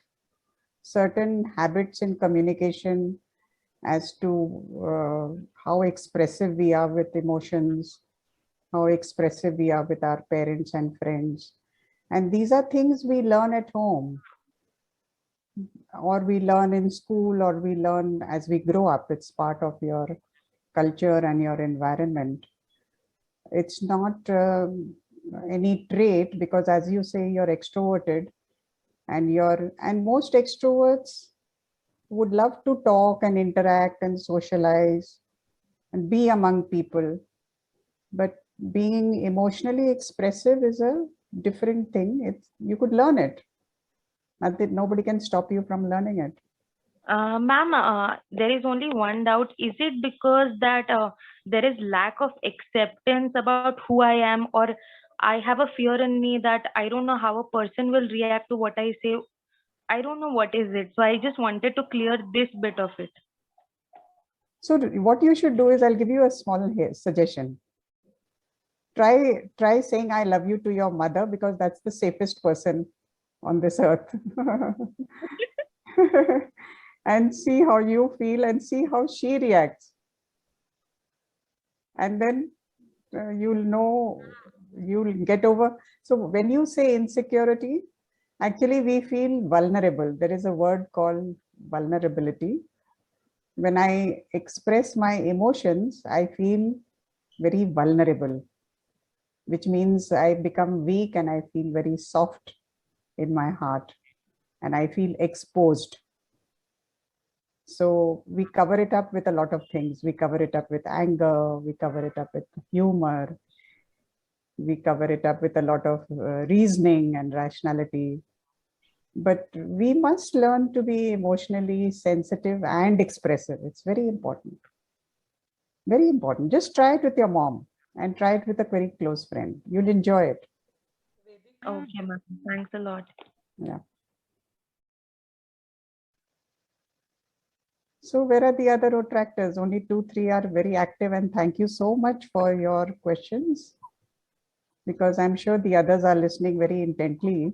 certain habits in communication as to how expressive we are with emotions, how expressive we are with our parents and friends. And these are things we learn at home, or we learn in school, or we learn as we grow up. It's part of your culture and your environment. It's not any trait, because as you say, you're extroverted, and most extroverts would love to talk and interact and socialize and be among people. But being emotionally expressive is a different thing. You could learn it. Nobody can stop you from learning it. Ma'am, there is only one doubt. Is it because that there is lack of acceptance about who I am, or I have a fear in me that I don't know how a person will react to what I say? I don't know what is it. So I just wanted to clear this bit of it. So what you should do is, I'll give you a small suggestion. try saying I love you to your mother, because that's the safest person on this earth. And see how you feel and see how she reacts. And then you'll know, you'll get over. So when you say insecurity, actually we feel vulnerable. There is a word called vulnerability. When I express my emotions, I feel very vulnerable, which means I become weak and I feel very soft in my heart and I feel exposed. So we cover it up with a lot of things. We cover it up with anger, we cover it up with humor, we cover it up with a lot of reasoning and rationality. But we must learn to be emotionally sensitive and expressive. It's very important. Very important. Just try it with your mom and try it with a very close friend. You'll enjoy it. Okay, ma'am. Thanks a lot. Yeah. So where are the other retractors? Only 2-3 are very active, and thank you so much for your questions, because I'm sure the others are listening very intently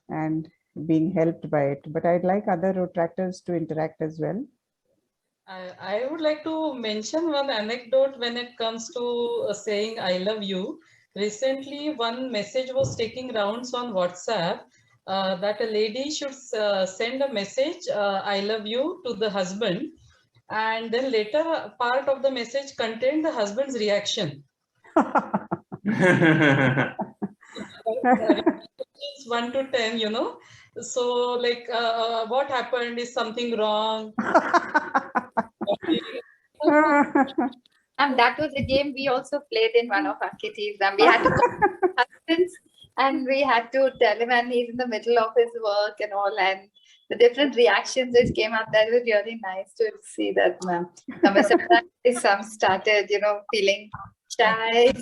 and being helped by it. But I'd like other retractors to interact as well. I would like to mention one anecdote when it comes to saying I love you. Recently, one message was taking rounds on WhatsApp that a lady should send a message, I love you, to the husband. And then later part of the message contained the husband's reaction. 1 to 10, you know. So like, what happened? Is something wrong? And that was a game we also played in one of our kitties, and we had to call husbands and we had to tell him, and he's in the middle of his work and all, and the different reactions which came up, that was really nice to see that, ma'am. Some started, you know, feeling shy,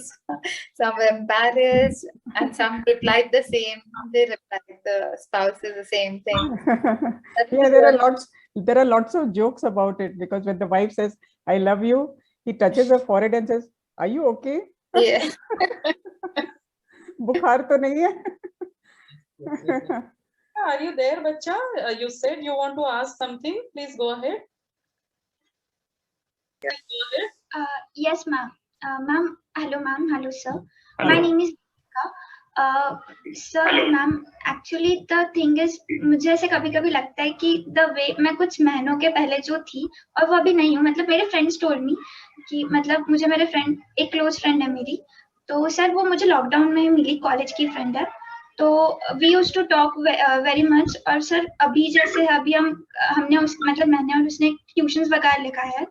some were embarrassed, and some replied the same. They replied, the spouses, the same thing. Yeah, there are lots of jokes about it, because when the wife says, I love you, he touches her forehead and says, are you okay? Yeah. Bukhar to nahi hai? Are you there, Bacha? You said you want to ask something. Please go ahead. Yes, ma'am. Ma'am, hello, ma'am. Hello, sir. Hello. My name is sir, ma'am. Actually, the thing is, मुझे ऐसे कभी-कभी लगता है कि the way मैं कुछ महीनों के पहले जो थी और वो अभी नहीं हूँ. मतलब मेरे friends told me कि मतलब मुझे मेरे friend, एक close friend है मेरी, तो सर वो मुझे लॉकडाउन में मिली, कॉलेज की फ्रेंड है. तो we used to talk very much. और सर अभी जैसे अभी हमने उस मतलब मैंने और उसने ट्यूशंस वगैरह लिखा है,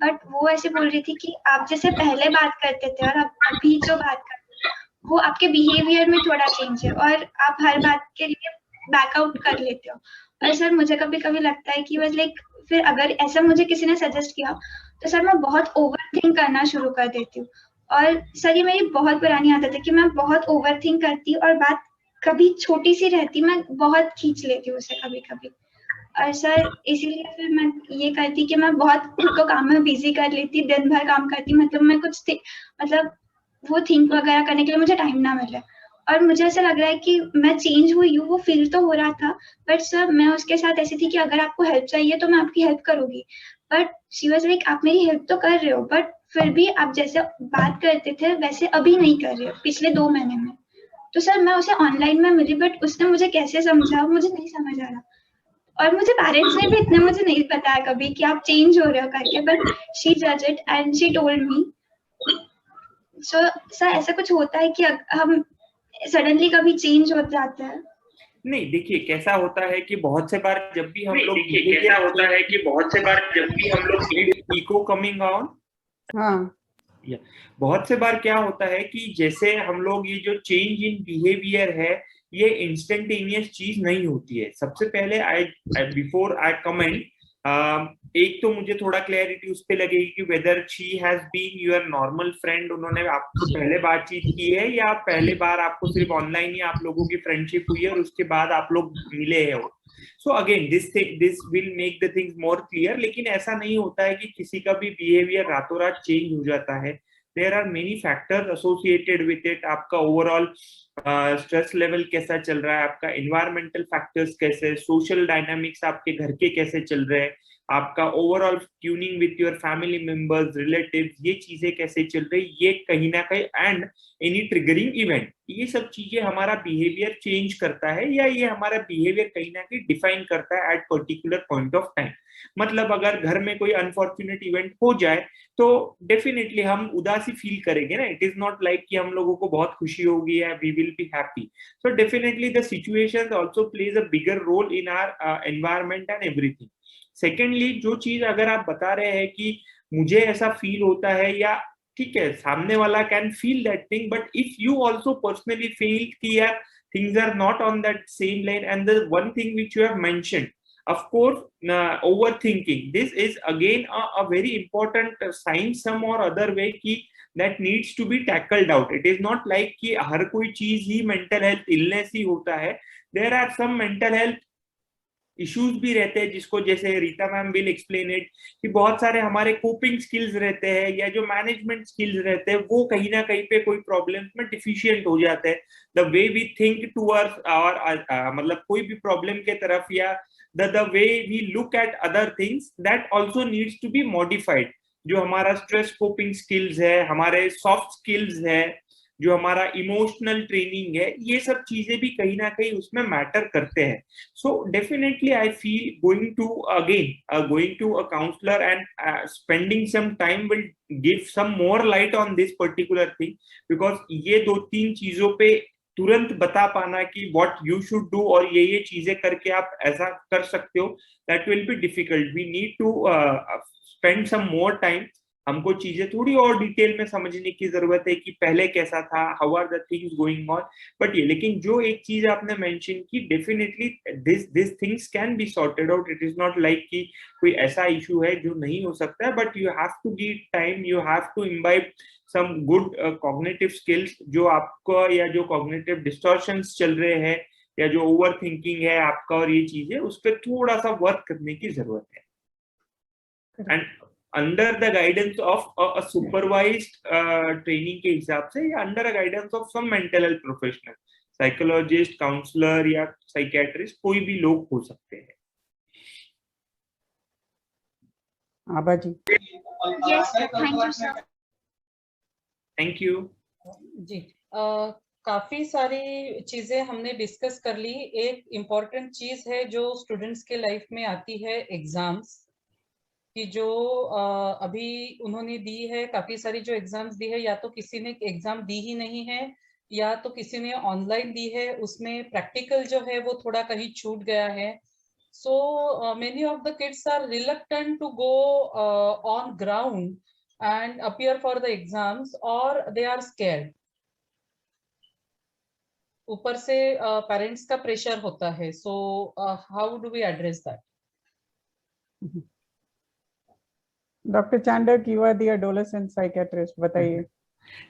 बट वो ऐसे बोल रही थी कि आप जैसे पहले बात करते थे और अभी जो बात करते हैं वो आपके बिहेवियर में थोड़ा चेंज है और आप हर बात के लिए बैकआउट कर लेते हो. और सर मुझे कभी कभी लगता है कि बस लाइक फिर अगर ऐसा मुझे किसी ने सजेस्ट किया तो सर मैं बहुत ओवर थिंक करना शुरू कर देती हूँ. और सर ये मेरी बहुत पुरानी आदत है कि मैं बहुत ओवर थिंक करती और बात कभी छोटी सी रहती मैं बहुत खींच लेती हूँ उसे कभी कभी. और सर इसीलिए फिर मैं ये करती कि मैं बहुत खुद को काम में बिजी कर लेती, दिन भर काम करती, मतलब मैं कुछ मतलब वो थिंक वगैरह करने के लिए मुझे टाइम ना मिले. और मुझे ऐसा लग रहा है कि मैं चेंज हुई हूँ, वो फील तो हो रहा था, बट सर मैं उसके साथ ऐसी थी कि अगर आपको हेल्प चाहिए तो मैं आपकी हेल्प करूंगी. बट शी वाज लाइक आप मेरी हेल्प तो कर रहे हो बट फिर भी आप जैसे बात करते थे वैसे अभी नहीं कर रहे हो पिछले 2 महीने में. तो सर मैं उसे ऑनलाइन में मिली बट उसने मुझे कैसे समझा मुझे नहीं समझ आ रहा. और मुझे पेरेंट्स ने भी इतना मुझे नहीं बताया कभी कि आप चेंज हो रहे हो करके, बट शी जज it and she told me. So sir ऐसा कुछ होता है कि हम सडनली कभी चेंज हो जाते हैं? नहीं, देखिए कैसा होता है कि बहुत से बार जब भी हम लोग इको कमिंग ऑन, बहुत से बार क्या होता है कि जैसे हम लोग ये जो चेंज इन बिहेवियर है ये इंस्टेंटेनियस चीज नहीं होती है. सबसे पहले बिफोर आई कमेंट, एक तो मुझे थोड़ा क्लैरिटी उस पे लगेगी कि whether she has been your normal friend, उन्होंने आपसे पहले बातचीत की है या पहले बार आपको सिर्फ ऑनलाइन ही आप लोगों की फ्रेंडशिप हुई है और उसके बाद आप लोग मिले हो. So again this will make the things more clear. लेकिन ऐसा नहीं होता है कि किसी का भी बिहेवियर रातों रात चेंज हो जाता है. There are many factors associated with it. आपका ओवरऑल स्ट्रेस लेवल कैसा चल रहा है, आपका इन्वायरमेंटल फैक्टर्स कैसे, सोशल डायनामिक्स आपके घर के कैसे चल रहे हैं, आपका overall tuning with your family members, relatives, ये चीजें कैसे चल रही, ये कहीं ना कहीं, एंड एनी ट्रिगरिंग इवेंट, ये सब चीजें हमारा बिहेवियर चेंज करता है, या ये हमारा बिहेवियर कहीं ना कहीं डिफाइन करता है at particular point of time. मतलब अगर घर में कोई अनफॉर्चुनेट इवेंट हो जाए तो डेफिनेटली हम उदासी फील करेंगे ना। इट इज नॉट लाइक कि हम लोगों को बहुत खुशी होगी या we will be happy. So definitely the situations also plays a bigger role in our environment and everything. Secondly, जो चीज अगर आप बता रहे हैं कि मुझे ऐसा फील होता है, या ठीक है सामने वाला can feel that thing, but if you also personally feel कि यार things are not on that same line, and the one thing which you have mentioned, of course, overthinking, this is again a very important sign some or other way ki that needs to be tackled out. It is not like कि हर कोई चीज ही mental health illness ही होता है। There are some mental health issues भी रहते हैं, जिसको जैसे Rita ma'am will explain it, कि बहुत सारे हमारे कोपिंग स्किल्स रहते हैं या जो मैनेजमेंट स्किल्स रहते हैं वो कहीं ना कहीं पे कोई प्रॉब्लम्स में डिफिशिएंट हो जाते हैं। The way we think towards और मतलब कोई भी प्रॉब्लम के तरफ, या the way we look at other things, that also needs to be modified. जो हमारा स्ट्रेस कोपिंग स्किल्स है, हमारे सॉफ्ट स्किल्स है, जो हमारा इमोशनल ट्रेनिंग है, ये सब चीजें भी कहीं ना कहीं उसमें मैटर करते हैं। So definitely I feel going to a counsellor and spending some time will give some more light on this particular thing, because ये 2-3 चीजों पे तुरंत बता पाना कि व्हाट यू शुड डू और ये चीजें करके आप ऐसा कर सकते हो, that will be difficult. We need to spend some more time. हमको चीजें थोड़ी और डिटेल में समझने की जरूरत है कि पहले कैसा था, how are the things going on. But ये, लेकिन जो एक चीज आपने मेंशन की, definitely this things can be sorted out. It is not like कि कोई ऐसा इशू है जो नहीं हो सकता है, but you have to give time, you have to imbibe some good cognitive skills, जो आपको, या जो कॉग्निटिव डिस्टॉर्शंस चल रहे हैं, या जो ओवर थिंकिंग है आपका और ये चीजें, उस पर थोड़ा सा वर्क करने की जरूरत है। And under the guidance of a supervised training के हिसाब से, या under a guidance of some mental health professional, psychologist, counselor या psychiatrist, कोई भी लोग हो सकते हैं। आबा जी। Yes, thank you, sir. Thank you. जी, काफी सारी चीजें हमने डिस्कस कर ली। एक इम्पॉर्टेंट चीज है जो स्टूडेंट्स के लाइफ में आती है, एग्जाम्स कि जो अभी उन्होंने दी है, काफी सारी जो एग्जाम्स दी है, या तो किसी ने एग्जाम दी ही नहीं है, या तो किसी ने ऑनलाइन दी है, उसमें प्रैक्टिकल जो है वो थोड़ा कहीं छूट गया है। So many of the kids are reluctant to go on ground and appear for the exams, or they are scared. ऊपर से पेरेंट्स का प्रेशर होता है। So how do we address that? Doctor Chandak, you are the adolescent psychiatrist, बताइए।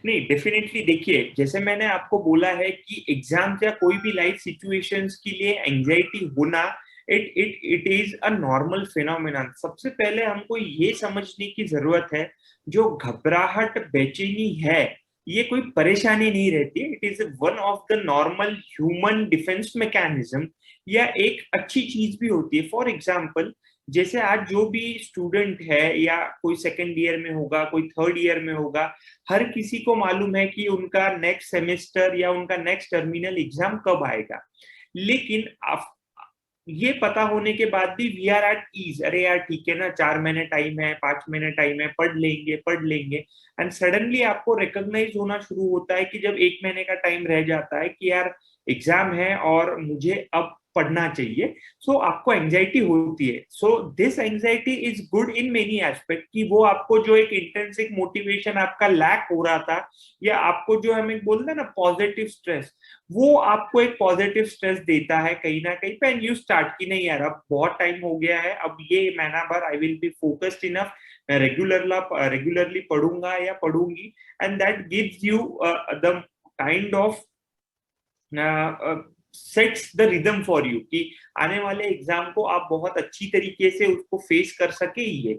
नहीं, डेफिनेटली देखिए, जैसे मैंने आपको बोला है कि एग्जाम या कोई भी लाइफ सिचुएशंस के लिए एंजाइटी होना, it is a normal phenomenon. सबसे पहले हमको ये समझने की जरूरत है, जो घबराहट, बेचैनी है, ये कोई परेशानी नहीं रहती है। It is one of the normal human defence mechanism, या एक अच्छी चीज भी होती है। फॉर एग्जाम्पल, जैसे आज जो भी स्टूडेंट है, या कोई सेकेंड ईयर में होगा, कोई थर्ड ईयर में होगा, हर किसी को मालूम है कि उनका नेक्स्ट सेमेस्टर या उनका नेक्स्ट टर्मिनल एग्जाम कब आएगा। लेकिन ये पता होने के बाद भी वी आर एट ईज, अरे यार ठीक है ना, 4 महीने टाइम है, 5 महीने टाइम है, पढ़ लेंगे। एंड सडनली आपको रिकॉग्नाइज होना शुरू होता है कि जब 1 महीने का टाइम रह जाता है कि यार एग्जाम है और मुझे अब पढ़ना चाहिए, सो आपको एंजाइटी होती है। So this anxiety is good in many aspect, कि वो आपको जो एक इंट्रिंसिक मोटिवेशन आपका लैक हो रहा था, या आपको जो हमें बोलते हैं ना पॉजिटिव स्ट्रेस, वो आपको एक पॉजिटिव स्ट्रेस देता है कहीं ना कहीं पे। एंड यू स्टार्ट कि नहीं यार, अब बहुत टाइम हो गया है, अब ये महीना भर I will be focused enough, मैं रेगुलरली पढ़ूंगा या पढ़ूंगी। And that gives you the kind of sets the rhythm for you, कि आने वाले एग्जाम को आप बहुत अच्छी तरीके से उसको फेस कर सके। ये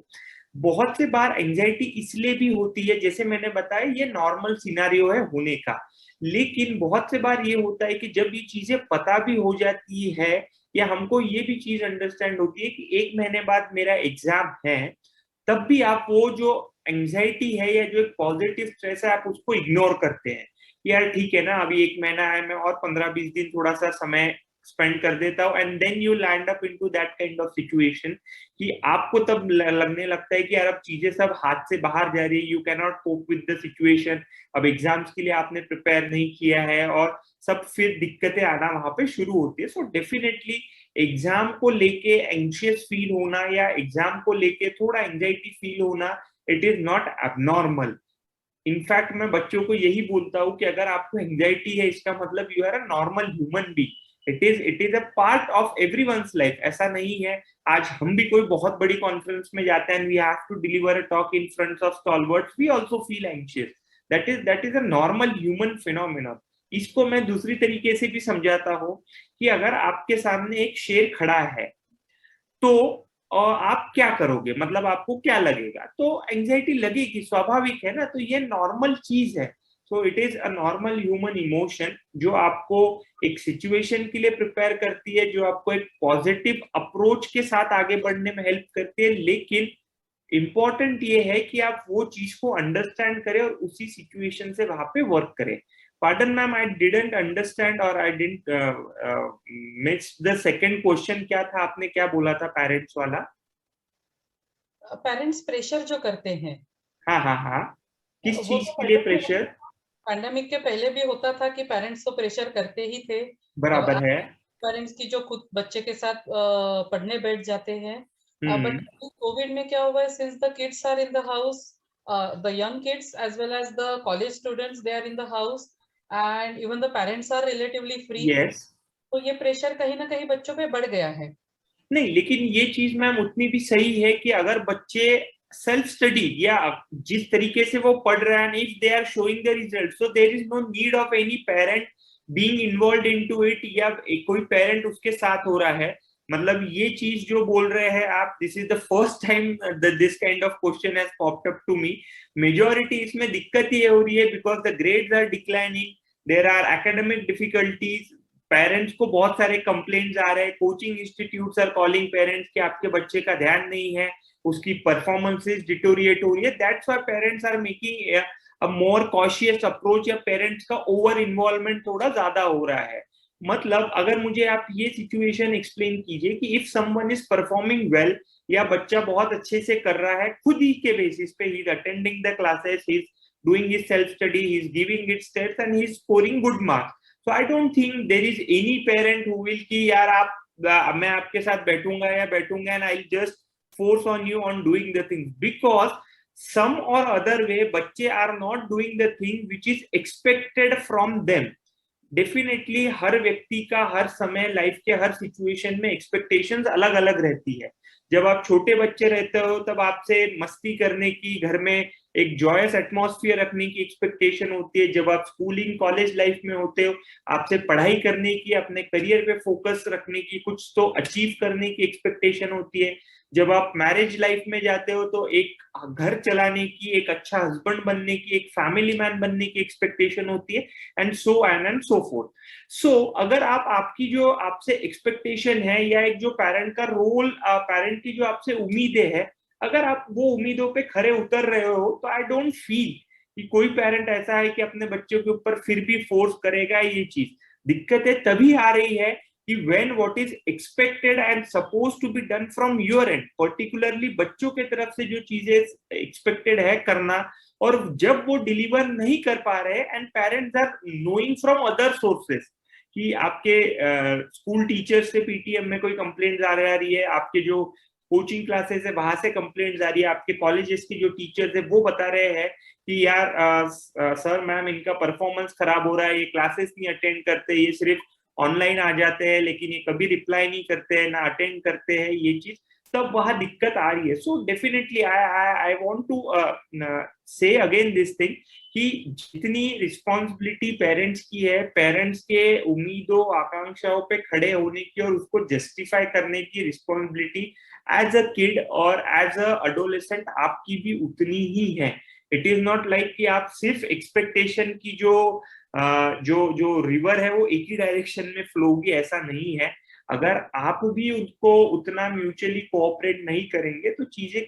बहुत से बार एंजाइटी इसलिए भी होती है, जैसे मैंने बताया ये नॉर्मल सिनारियो है होने का, लेकिन बहुत से बार ये होता है कि जब ये चीजें पता भी हो जाती है या हमको ये भी चीज अंडरस्टैंड होती है कि 1 महीने बाद मेरा एग्जाम है, तब भी आप वो जो एंजाइटी है या जो एक पॉजिटिव स्ट्रेस है आप उसको इग्नोर करते हैं। यार ठीक है ना, अभी 1 महीना है, मैं और 15-20 दिन थोड़ा सा समय स्पेंड कर देता हूँ, and then you land up into that kind of situation कि आपको तब लगने लगता है कि यार अब चीजें सब हाथ से बाहर जा रही है, you can not cope with the situation, अब एग्जाम्स के लिए आपने प्रिपेयर नहीं किया है और सब फिर दिक्कतें आना वहां पे शुरू होती है। सो डेफिनेटली एग्जाम को लेके एंशियस फील होना या एग्जाम को लेके थोड़ा एंजाइटी फील होना, it is not abnormal. In fact मैं बच्चों को यही बोलता हूँ कि अगर आपको एंजाइटी है इसका मतलब you are a normal human being, it is a part of everyone's life. ऐसा नहीं है आज हम भी कोई बहुत बड़ी कॉन्फ्रेंस में जाते हैं, we have to deliver a talk in front of stalwarts, we also feel anxious, that is a normal human phenomenon. इसको मैं दूसरी तरीके से भी समझाता हूँ कि अगर आपके सामने एक शेर खड़ा है तो आप क्या करोगे, मतलब आपको क्या लगेगा, तो एंजाइटी लगेगी, स्वाभाविक है ना, तो ये नॉर्मल चीज है। सो it is a normal human emotion जो आपको एक सिचुएशन के लिए प्रिपेयर करती है, जो आपको एक पॉजिटिव अप्रोच के साथ आगे बढ़ने में हेल्प करती है, लेकिन इंपॉर्टेंट ये है कि आप वो चीज को अंडरस्टैंड करें और उसी सिचुएशन से वहां पे वर्क करें। Pardon, ma'am, I didn't understand or I didn't miss the second question. क्या था, आपने क्या बोला था पेरेंट्स वाला? पेरेंट्स प्रेशर जो करते हैं, हाँ हाँ हाँ, किस वो चीज तो के लिए पहले भी प्रेशर? पैंडेमिक के पहले भी होता था कि पेरेंट्स तो प्रेशर करते ही थे। बराबर है। पेरेंट्स की जो खुद बच्चे के साथ पढ़ने बैठ जाते हैं, बट हम्म। कोविड में क्या हुआ है, since the kids are in the house, the young kids as well as the college students, they are in the house and even the parents are relatively free, yes. तो ये प्रेशर कहीं ना कहीं बच्चों पे बढ़ गया है। नहीं, लेकिन ये चीज मैम उतनी भी सही है कि अगर बच्चे सेल्फ स्टडी या जिस तरीके से वो पढ़ रहे हैं, if they are showing the result, so there is no need of any parent being involved into it, या कोई पेरेंट उसके साथ हो रहा है। मतलब ये चीज जो बोल रहे हैं आप, this is the first time this kind of question has popped up to me. Majority इसमें दिक्कत ये हो रही है because the grades are declining, there are academic difficulties, parents को बहुत सारे कंप्लेंट्स आ रहे हैं, coaching institutes are calling parents कि आपके बच्चे का ध्यान नहीं है, उसकी परफॉर्मेंसेस डिटोरिएट हो रही है, that's why parents are making a more cautious approach, या पेरेंट्स का ओवर इन्वॉल्वमेंट थोड़ा ज्यादा हो रहा है। मतलब अगर मुझे आप ये सिचुएशन एक्सप्लेन कीजिए कि if someone is performing well, या बच्चा बहुत अच्छे से कर रहा है खुद ही के बेसिस पे, he is attending the classes, he is doing his self study, he is giving its test and he is scoring good marks, so I don't think there is any parent who will कि यार आप मैं आपके साथ बैठूंगा या बैठूंगा and I'll just force on you on doing the things, because some or other way बच्चे are not doing the thing which is expected from them। Definitely हर व्यक्ति का हर समय लाइफ के हर सिचुएशन में एक्सपेक्टेशंस अलग अलग रहती है। जब आप छोटे बच्चे रहते हो तब आपसे मस्ती करने की, घर में एक जॉयस एटमॉस्फेयर रखने की एक्सपेक्टेशन होती है। जब आप स्कूलिंग कॉलेज लाइफ में होते हो आपसे पढ़ाई करने की, अपने करियर पे फोकस रखने की, कुछ तो अचीव करने की एक्सपेक्टेशन होती है। जब आप मैरिज लाइफ में जाते हो तो एक घर चलाने की, एक अच्छा हस्बैंड बनने की, एक फैमिली मैन बनने की एक्सपेक्टेशन होती है, एंड सो फोर्थ। सो अगर आप आपकी जो आपसे एक्सपेक्टेशन है या एक जो पेरेंट का रोल, पेरेंट की जो आपसे उम्मीदें है, अगर आप वो उम्मीदों पे खरे उतर रहे हो तो आई डोंट फील कि कोई पेरेंट ऐसा है कि अपने बच्चों के ऊपर फिर भी फोर्स करेगा ये चीज। दिक्कतें तभी आ रही है कि when what is expected and supposed to be done from your end, particularly बच्चों के तरफ से जो चीजें expected है करना, और जब वो डिलीवर नहीं कर पा रहे and parents are knowing from other sources कि आपके स्कूल टीचर्स से पीटीएम में कोई कंप्लेंट आ रही है, आपके जो कोचिंग क्लासेस है वहां से कंप्लेंट्स आ रही है, आपके कॉलेजेस के जो टीचर्स है वो बता रहे हैं कि यार सर मैम इनका परफॉर्मेंस खराब हो रहा है, ये क्लासेस नहीं अटेंड करते, ये सिर्फ ऑनलाइन आ जाते हैं लेकिन ये कभी रिप्लाई नहीं करते हैं, ना अटेंड करते हैं ये चीज। तब वहां दिक्कत आ रही है. So definitely I want to say again this thing कि जितनी रिस्पॉन्सिबिलिटी पेरेंट्स की है, पेरेंट्स के उम्मीदों आकांक्षाओं पे खड़े होने की और उसको जस्टिफाई करने की रिस्पॉन्सिबिलिटी एज अ किड और एज अ अडोलेसेंट आपकी भी उतनी ही है. इट इज नॉट लाइक कि आप सिर्फ एक्सपेक्टेशन की जो रिवर है वो एक ही डायरेक्शन में फ्लो होगी, ऐसा नहीं है. अगर आप भी उसको उतना म्यूचुअली कोऑपरेट नहीं करेंगे तो चीजें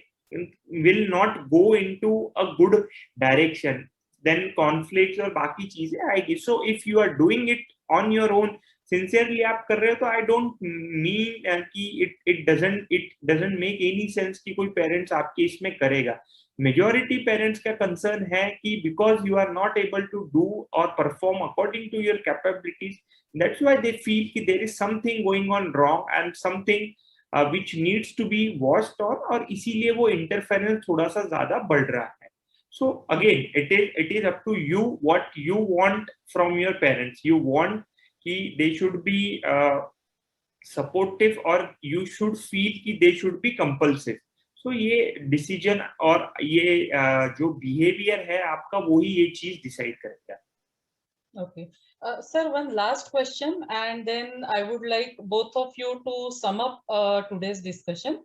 will not go into a good direction, then conflicts और बाकी चीजें आएगी. So if you are doing it on your own, sincerely आप कर रहे हो, तो आई डोंट मीन कि it doesn't make any sense कि कोई पेरेंट्स आपके इसमें करेगा. मेजॉरिटी पेरेंट्स का कंसर्न है कि because you are not able to do और perform according to your capabilities, that's why they feel कि there is something going on wrong and something which needs to be watched on, और इसीलिए वो interference थोड़ा सा ज्यादा बढ़ रहा है. So again it is up to you what you want from your parents. You want कि they should be supportive और you should feel कि they should be compulsive. So ये decision और ये जो behavior है आपका, वही ये चीज decide करेगा. Okay. Sir, one last question, and then I would like both of you to sum up today's discussion.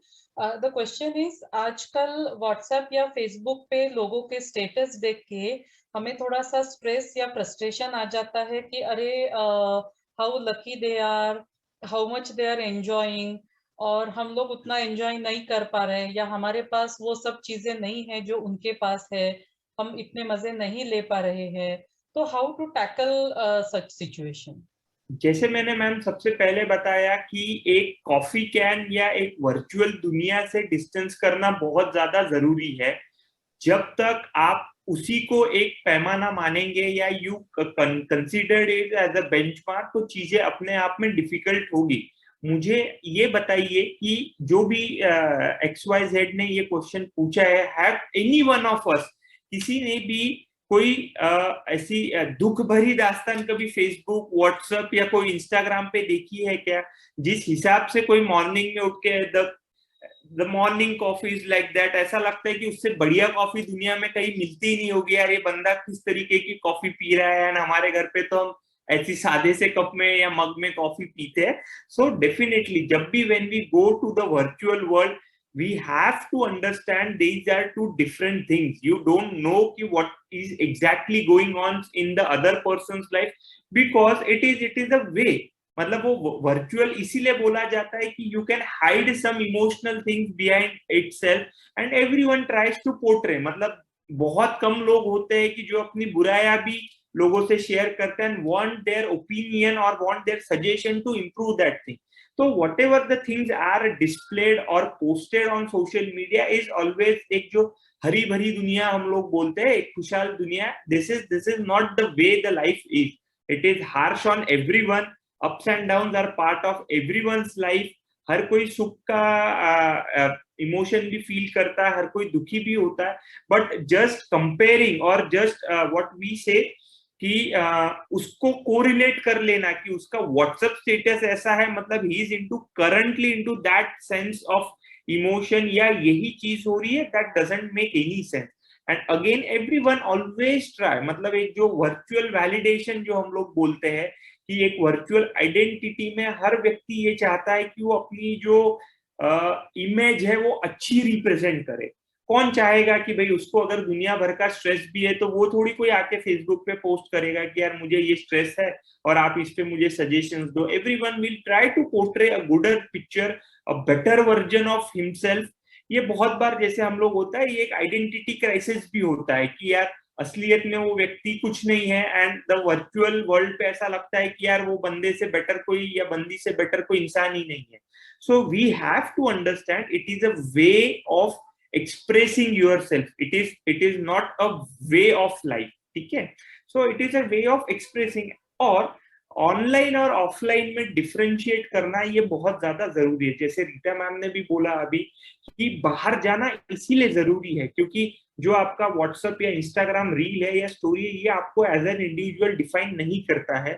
The question is, आजकल WhatsApp या Facebook पे लोगों के स्टेटस देख के हमें थोड़ा सा स्ट्रेस या फ्रस्ट्रेशन आ जाता है कि अरे how lucky they are, how much they are enjoying, और हम लोग उतना एंजॉय नहीं कर पा रहे हैं, या हमारे पास वो सब चीजें नहीं है जो उनके पास है, हम इतने मजे नहीं ले पा रहे हैं. तो how to tackle such situation? जैसे मैंने मैम सबसे पहले बताया कि एक कॉफी कैन या एक वर्चुअल दुनिया से डिस्टेंस करना बहुत ज्यादा जरूरी है. जब तक आप उसी को एक पैमाना मानेंगे या you considered it as a benchmark, तो चीजें अपने आप में डिफिकल्ट होगी. मुझे ये बताइए कि जो भी XYZ ने ये क्वेश्चन पूछा है, हैव एनी वन ऑफ अस, किसी ने भी कोई ऐसी दुख भरी दास्तान कभी फेसबुक, व्हाट्सएप या कोई इंस्टाग्राम पे देखी है क्या? जिस हिसाब से कोई मॉर्निंग में उठ के the morning coffee is like that, ऐसा लगता है कि उससे बढ़िया कॉफी दुनिया में कहीं मिलती ही नहीं होगी. यार ये बंदा किस तरीके की कॉफी पी रहा है, एंड हमारे घर पे तो हम ऐसी सादे से कप में या मग में कॉफी पीते हैं. सो डेफिनेटली जब भी when we go to the virtual world, we have to understand these are two different things. You don't know what is exactly going on in the other person's life because it is a way. मतलब वो वर्चुअल इसीलिए बोला जाता है कि you can hide some emotional things behind itself and everyone tries to portray. मतलब बहुत कम लोग होते हैं कि जो अपनी बुराइयां भी लोगों से शेयर करते हैं and want their opinion or want their suggestion to improve that thing. So whatever the things are displayed or posted on social media is always एक जो हरी भरी दुनिया हम लोग बोलते हैं, एक खुशहाल दुनिया. This is not the way the life is. It is harsh on everyone. Ups and downs are part of everyone's life. हर कोई सुख का इमोशन भी फील करता है, हर कोई दुखी भी होता है. बट जस्ट कंपेयरिंग और जस्ट व्हाट वी से कि उसको कोरिलेट कर लेना कि उसका व्हाट्सएप स्टेटस ऐसा है, मतलब he is into currently into that sense of emotion, या यही चीज हो रही है, that doesn't make any sense. And again everyone always try, मतलब एक जो वर्चुअल वैलिडेशन जो हम लोग बोलते हैं कि एक वर्चुअल आइडेंटिटी में हर व्यक्ति ये चाहता है कि वो अपनी जो इमेज है वो अच्छी रिप्रेजेंट करे. कौन चाहेगा कि भाई उसको अगर दुनिया भर का स्ट्रेस भी है तो वो थोड़ी कोई आके फेसबुक पे पोस्ट करेगा कि यार मुझे ये स्ट्रेस है और आप इस पे मुझे सजेशंस दो. Everyone will try to portray a gooder picture, a better version of himself. ये बहुत बार जैसे हम लोग होता है, ये एक आइडेंटिटी क्राइसिस भी होता है कि यार असलियत में वो व्यक्ति कुछ नहीं है एंड द वर्चुअल वर्ल्ड पे ऐसा लगता है कि यार वो बंदे से बेटर कोई या बंदी से बेटर कोई इंसान ही नहीं है. So we have to understand it is a way of expressing yourself. It is not a way of life. ठीक है? So it is a way of expressing. और ऑनलाइन और ऑफलाइन में डिफरेंशिएट करना ये बहुत ज्यादा जरूरी है. जैसे रीता मैम ने भी बोला अभी कि बाहर जाना इसीलिए जरूरी है क्योंकि जो आपका व्हाट्सएप या इंस्टाग्राम रील है या स्टोरी है, ये आपको एज एन इंडिविजुअल डिफाइन नहीं करता है.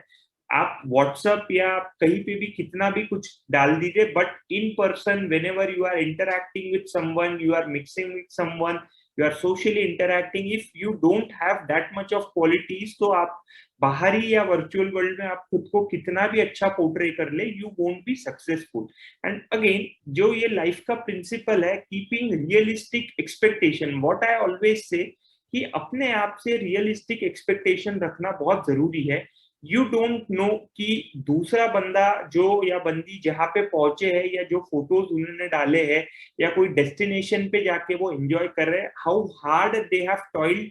आप व्हाट्सएप या कहीं पे भी कितना भी कुछ डाल दीजिए, but in person whenever you are interacting with someone, you are mixing with someone, you are socially interacting, if you don't have that much of qualities, तो आप बाहरी या वर्चुअल वर्ल्ड में आप खुद को कितना भी अच्छा पोर्ट्रे कर ले, you won't be successful. And again, जो ये लाइफ का प्रिंसिपल है, keeping realistic expectation, what I always say कि अपने आप से रियलिस्टिक एक्सपेक्टेशन रखना बहुत जरूरी है. यू डोंट नो कि दूसरा बंदा जो या बंदी जहां पे पहुंचे है या जो फोटोज उन्होंने डाले हैं या कोई डेस्टिनेशन पे जाके वो एंजॉय कर रहे हैं, how hard they have toiled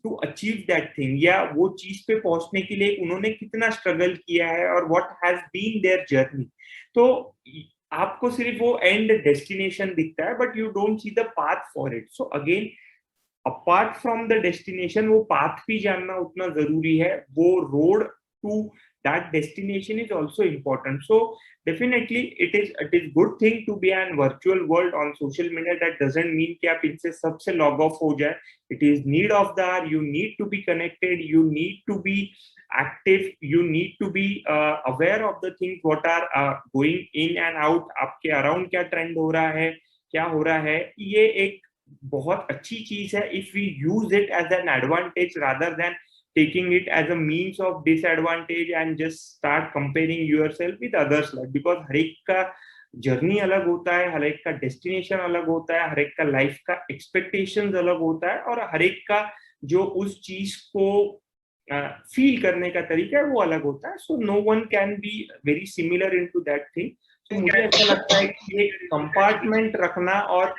to achieve that thing, या वो चीज पे पहुंचने के लिए उन्होंने कितना स्ट्रगल किया है और what has been their journey. तो आपको सिर्फ वो एंड डेस्टिनेशन दिखता है, but you don't see the path for it. So again, apart from the destination, वो पाथ भी जानना उतना जरूरी है. वो road to that destination is also important. So definitely it is good thing to be an virtual world on social media. That doesn't mean कि आप इनसे सबसे लॉग ऑफ हो जाए. It is need of the hour. You need to be connected, you need to be active, you need to be aware of the things what are going in and out. आपके अराउंड क्या ट्रेंड हो रहा है, क्या हो रहा है. ये एक बहुत अच्छी चीज है if we use it as an advantage rather than taking it as a means of disadvantage and just start comparing yourself with others life. Because हर एक का जर्नी अलग होता है, हर एक का डेस्टिनेशन अलग होता है, हर एक का लाइफ का एक्सपेक्टेशंस अलग होता है, और हर एक का जो उस चीज को फील करने का तरीका है वो अलग होता है. So no one can be very similar into that thing. तो मुझे ऐसा लगता है कि एक कंपार्टमेंट रखना और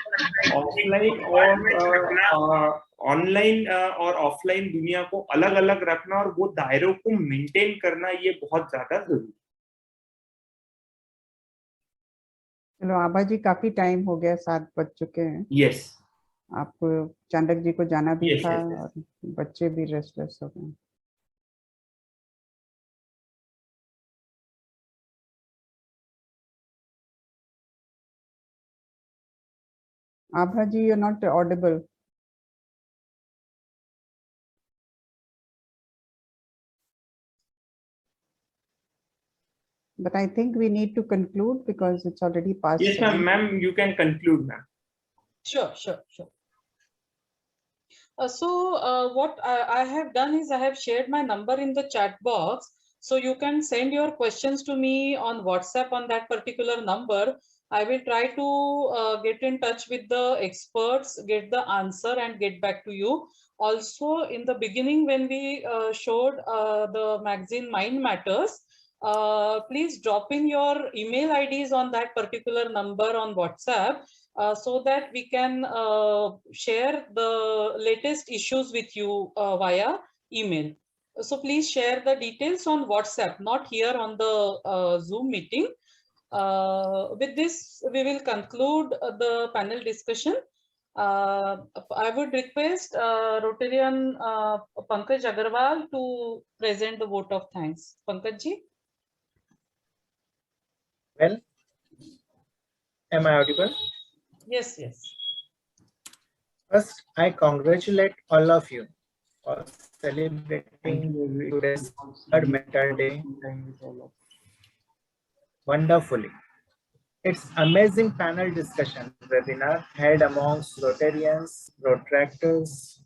ऑफलाइन और ऑनलाइन और ऑफलाइन दुनिया को अलग अलग रखना और वो दायरों को मेंटेन करना, ये बहुत ज्यादा जरूरी है. चलो आभा जी, काफी टाइम हो गया, 7 बज चुके हैं. यस, आपको चांडक जी को जाना भी Yes, था yes, yes. और बच्चे भी रेस्टलेस हो गए. आभा जी, you're not audible. But I think we need to conclude because it's already past. Yes, ma'am, you can conclude, ma'am. Sure. What I have done is I have shared my number in the chat box. So you can send your questions to me on WhatsApp on that particular number. I will try to get in touch with the experts, get the answer and get back to you. Also, in the beginning, when we showed the magazine Mind Matters, please drop in your email IDs on that particular number on WhatsApp so that we can share the latest issues with you via email. So please share the details on WhatsApp, not here on the Zoom meeting. With this, we will conclude the panel discussion. I would request Rotarian Pankaj Agarwal to present the vote of thanks. Pankaj ji. Well, am I audible? Yes. First, I congratulate all of you for celebrating today's Third Mental Day wonderfully. It's amazing panel discussion webinar held amongst Rotarians, Rotractors,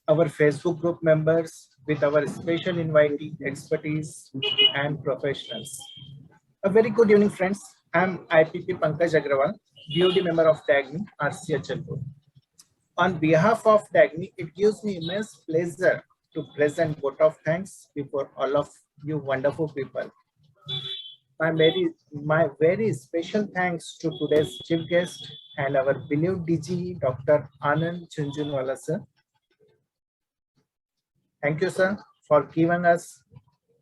our Facebook group members with our special invitee expertise and professionals. A very good evening, friends. I'm IPP Pankaj Agrawal, BOD member of DAGMI, RC Achalpur. On behalf of DAGMI, it gives me immense pleasure to present vote of thanks before all of you wonderful people. My very special thanks to today's chief guest and our beloved DG, Dr. Anand Chunjunwala sir. Thank you, sir, for giving us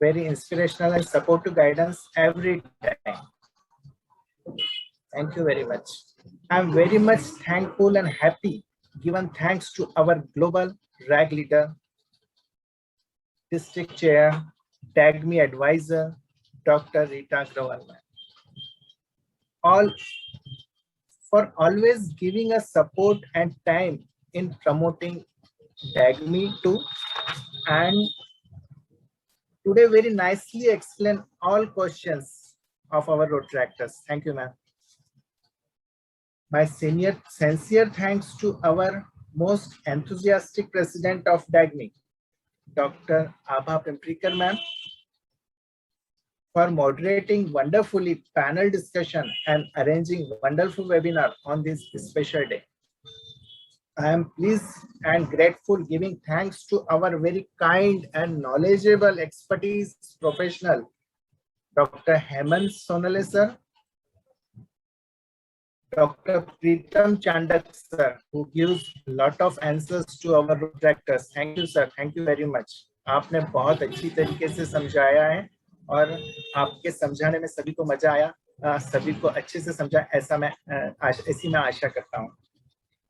very inspirational and supportive guidance every time. Thank you very much. I'm very much thankful and happy, given thanks to our global RAG leader, district chair, DAGMI advisor, Dr. Rita Agrawal, all for always giving us support and time in promoting DAGMI too, and today very nicely explained all questions of our Rotaractors. Thank you, ma'am. My sincere thanks to our most enthusiastic president of DAGMI, Dr. Abha Pimprikar ma'am, for moderating wonderfully panel discussion and arranging wonderful webinar on this special day. I am pleased and grateful, giving thanks to our very kind and knowledgeable expertise professional, Dr. Hemant Sonale sir, Dr. Pritam Chandak sir, who gives a lot of answers to our Rotaractors. Thank you sir, thank you very much. आपने बहुत अच्छी तरीके से समझाया है और आपके समझाने में सभी को मजा आया, सभी को अच्छे से समझा, ऐसा मैं ऐसी मैं आशा करता हूँ.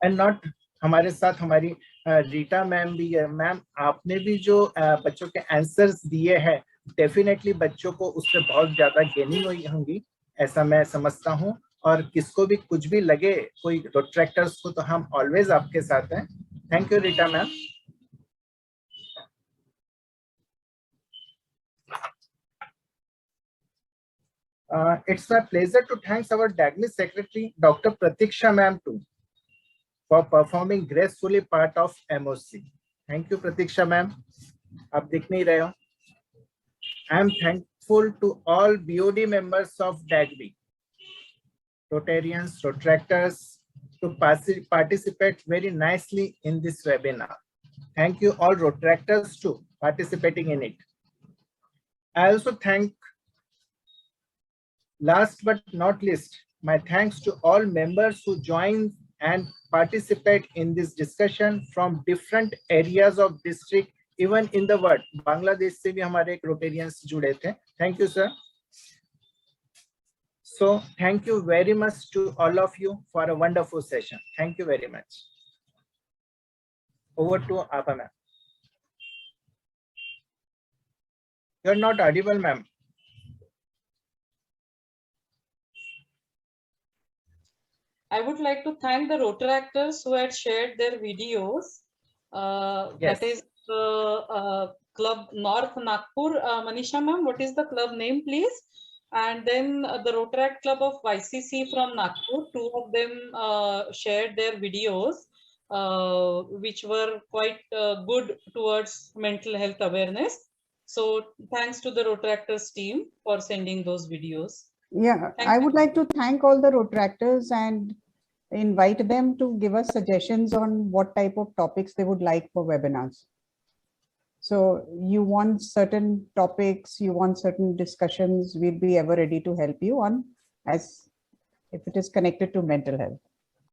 एंड नॉट हमारे साथ हमारी रीटा मैम भी है. मैम आपने भी जो बच्चों के आंसर्स दिए हैं, डेफिनेटली बच्चों को उससे बहुत ज्यादा गेनिंग हुई होंगी, ऐसा मैं समझता हूँ. और किसको भी कुछ भी लगे कोई रोट्रैक्टर्स को, तो हम ऑलवेज आपके साथ हैं. Thank you Rita ma'am. It's my pleasure to thank our DAGMI secretary, Dr. Pratiksha ma'am too, for performing gracefully part of MOC. Thank you, Pratiksha ma'am. आप दिख नहीं रहे हो. I am thankful to all BOD members of DAGMI, Rotarians, Rotaractors, to participate very nicely in this webinar. Thank you all Rotaractors too participating in it. I also thank, last but not least, my thanks to all members who joined and participate in this discussion from different areas of district, even in the world. Bangladesh से भी हमारे Rotarians जुड़े थे. Thank you, sir. So thank you very much to all of you for a wonderful session. Thank you very much. Over to Abha ma'am. You're not audible, ma'am. I would like to thank the Rotaractors who had shared their videos. Yes. That is Club North Nagpur. Manisha ma'am, what is the club name, please? And then the Rotaract Club of YCC from Nagpur, two of them shared their videos, which were quite good towards mental health awareness. So thanks to the Rotaractors team for sending those videos. Yeah, I would like to thank all the Rotaractors and invite them to give us suggestions on what type of topics they would like for webinars. So you want certain topics, you want certain discussions, we'll be ever ready to help you on, as if it is connected to mental health.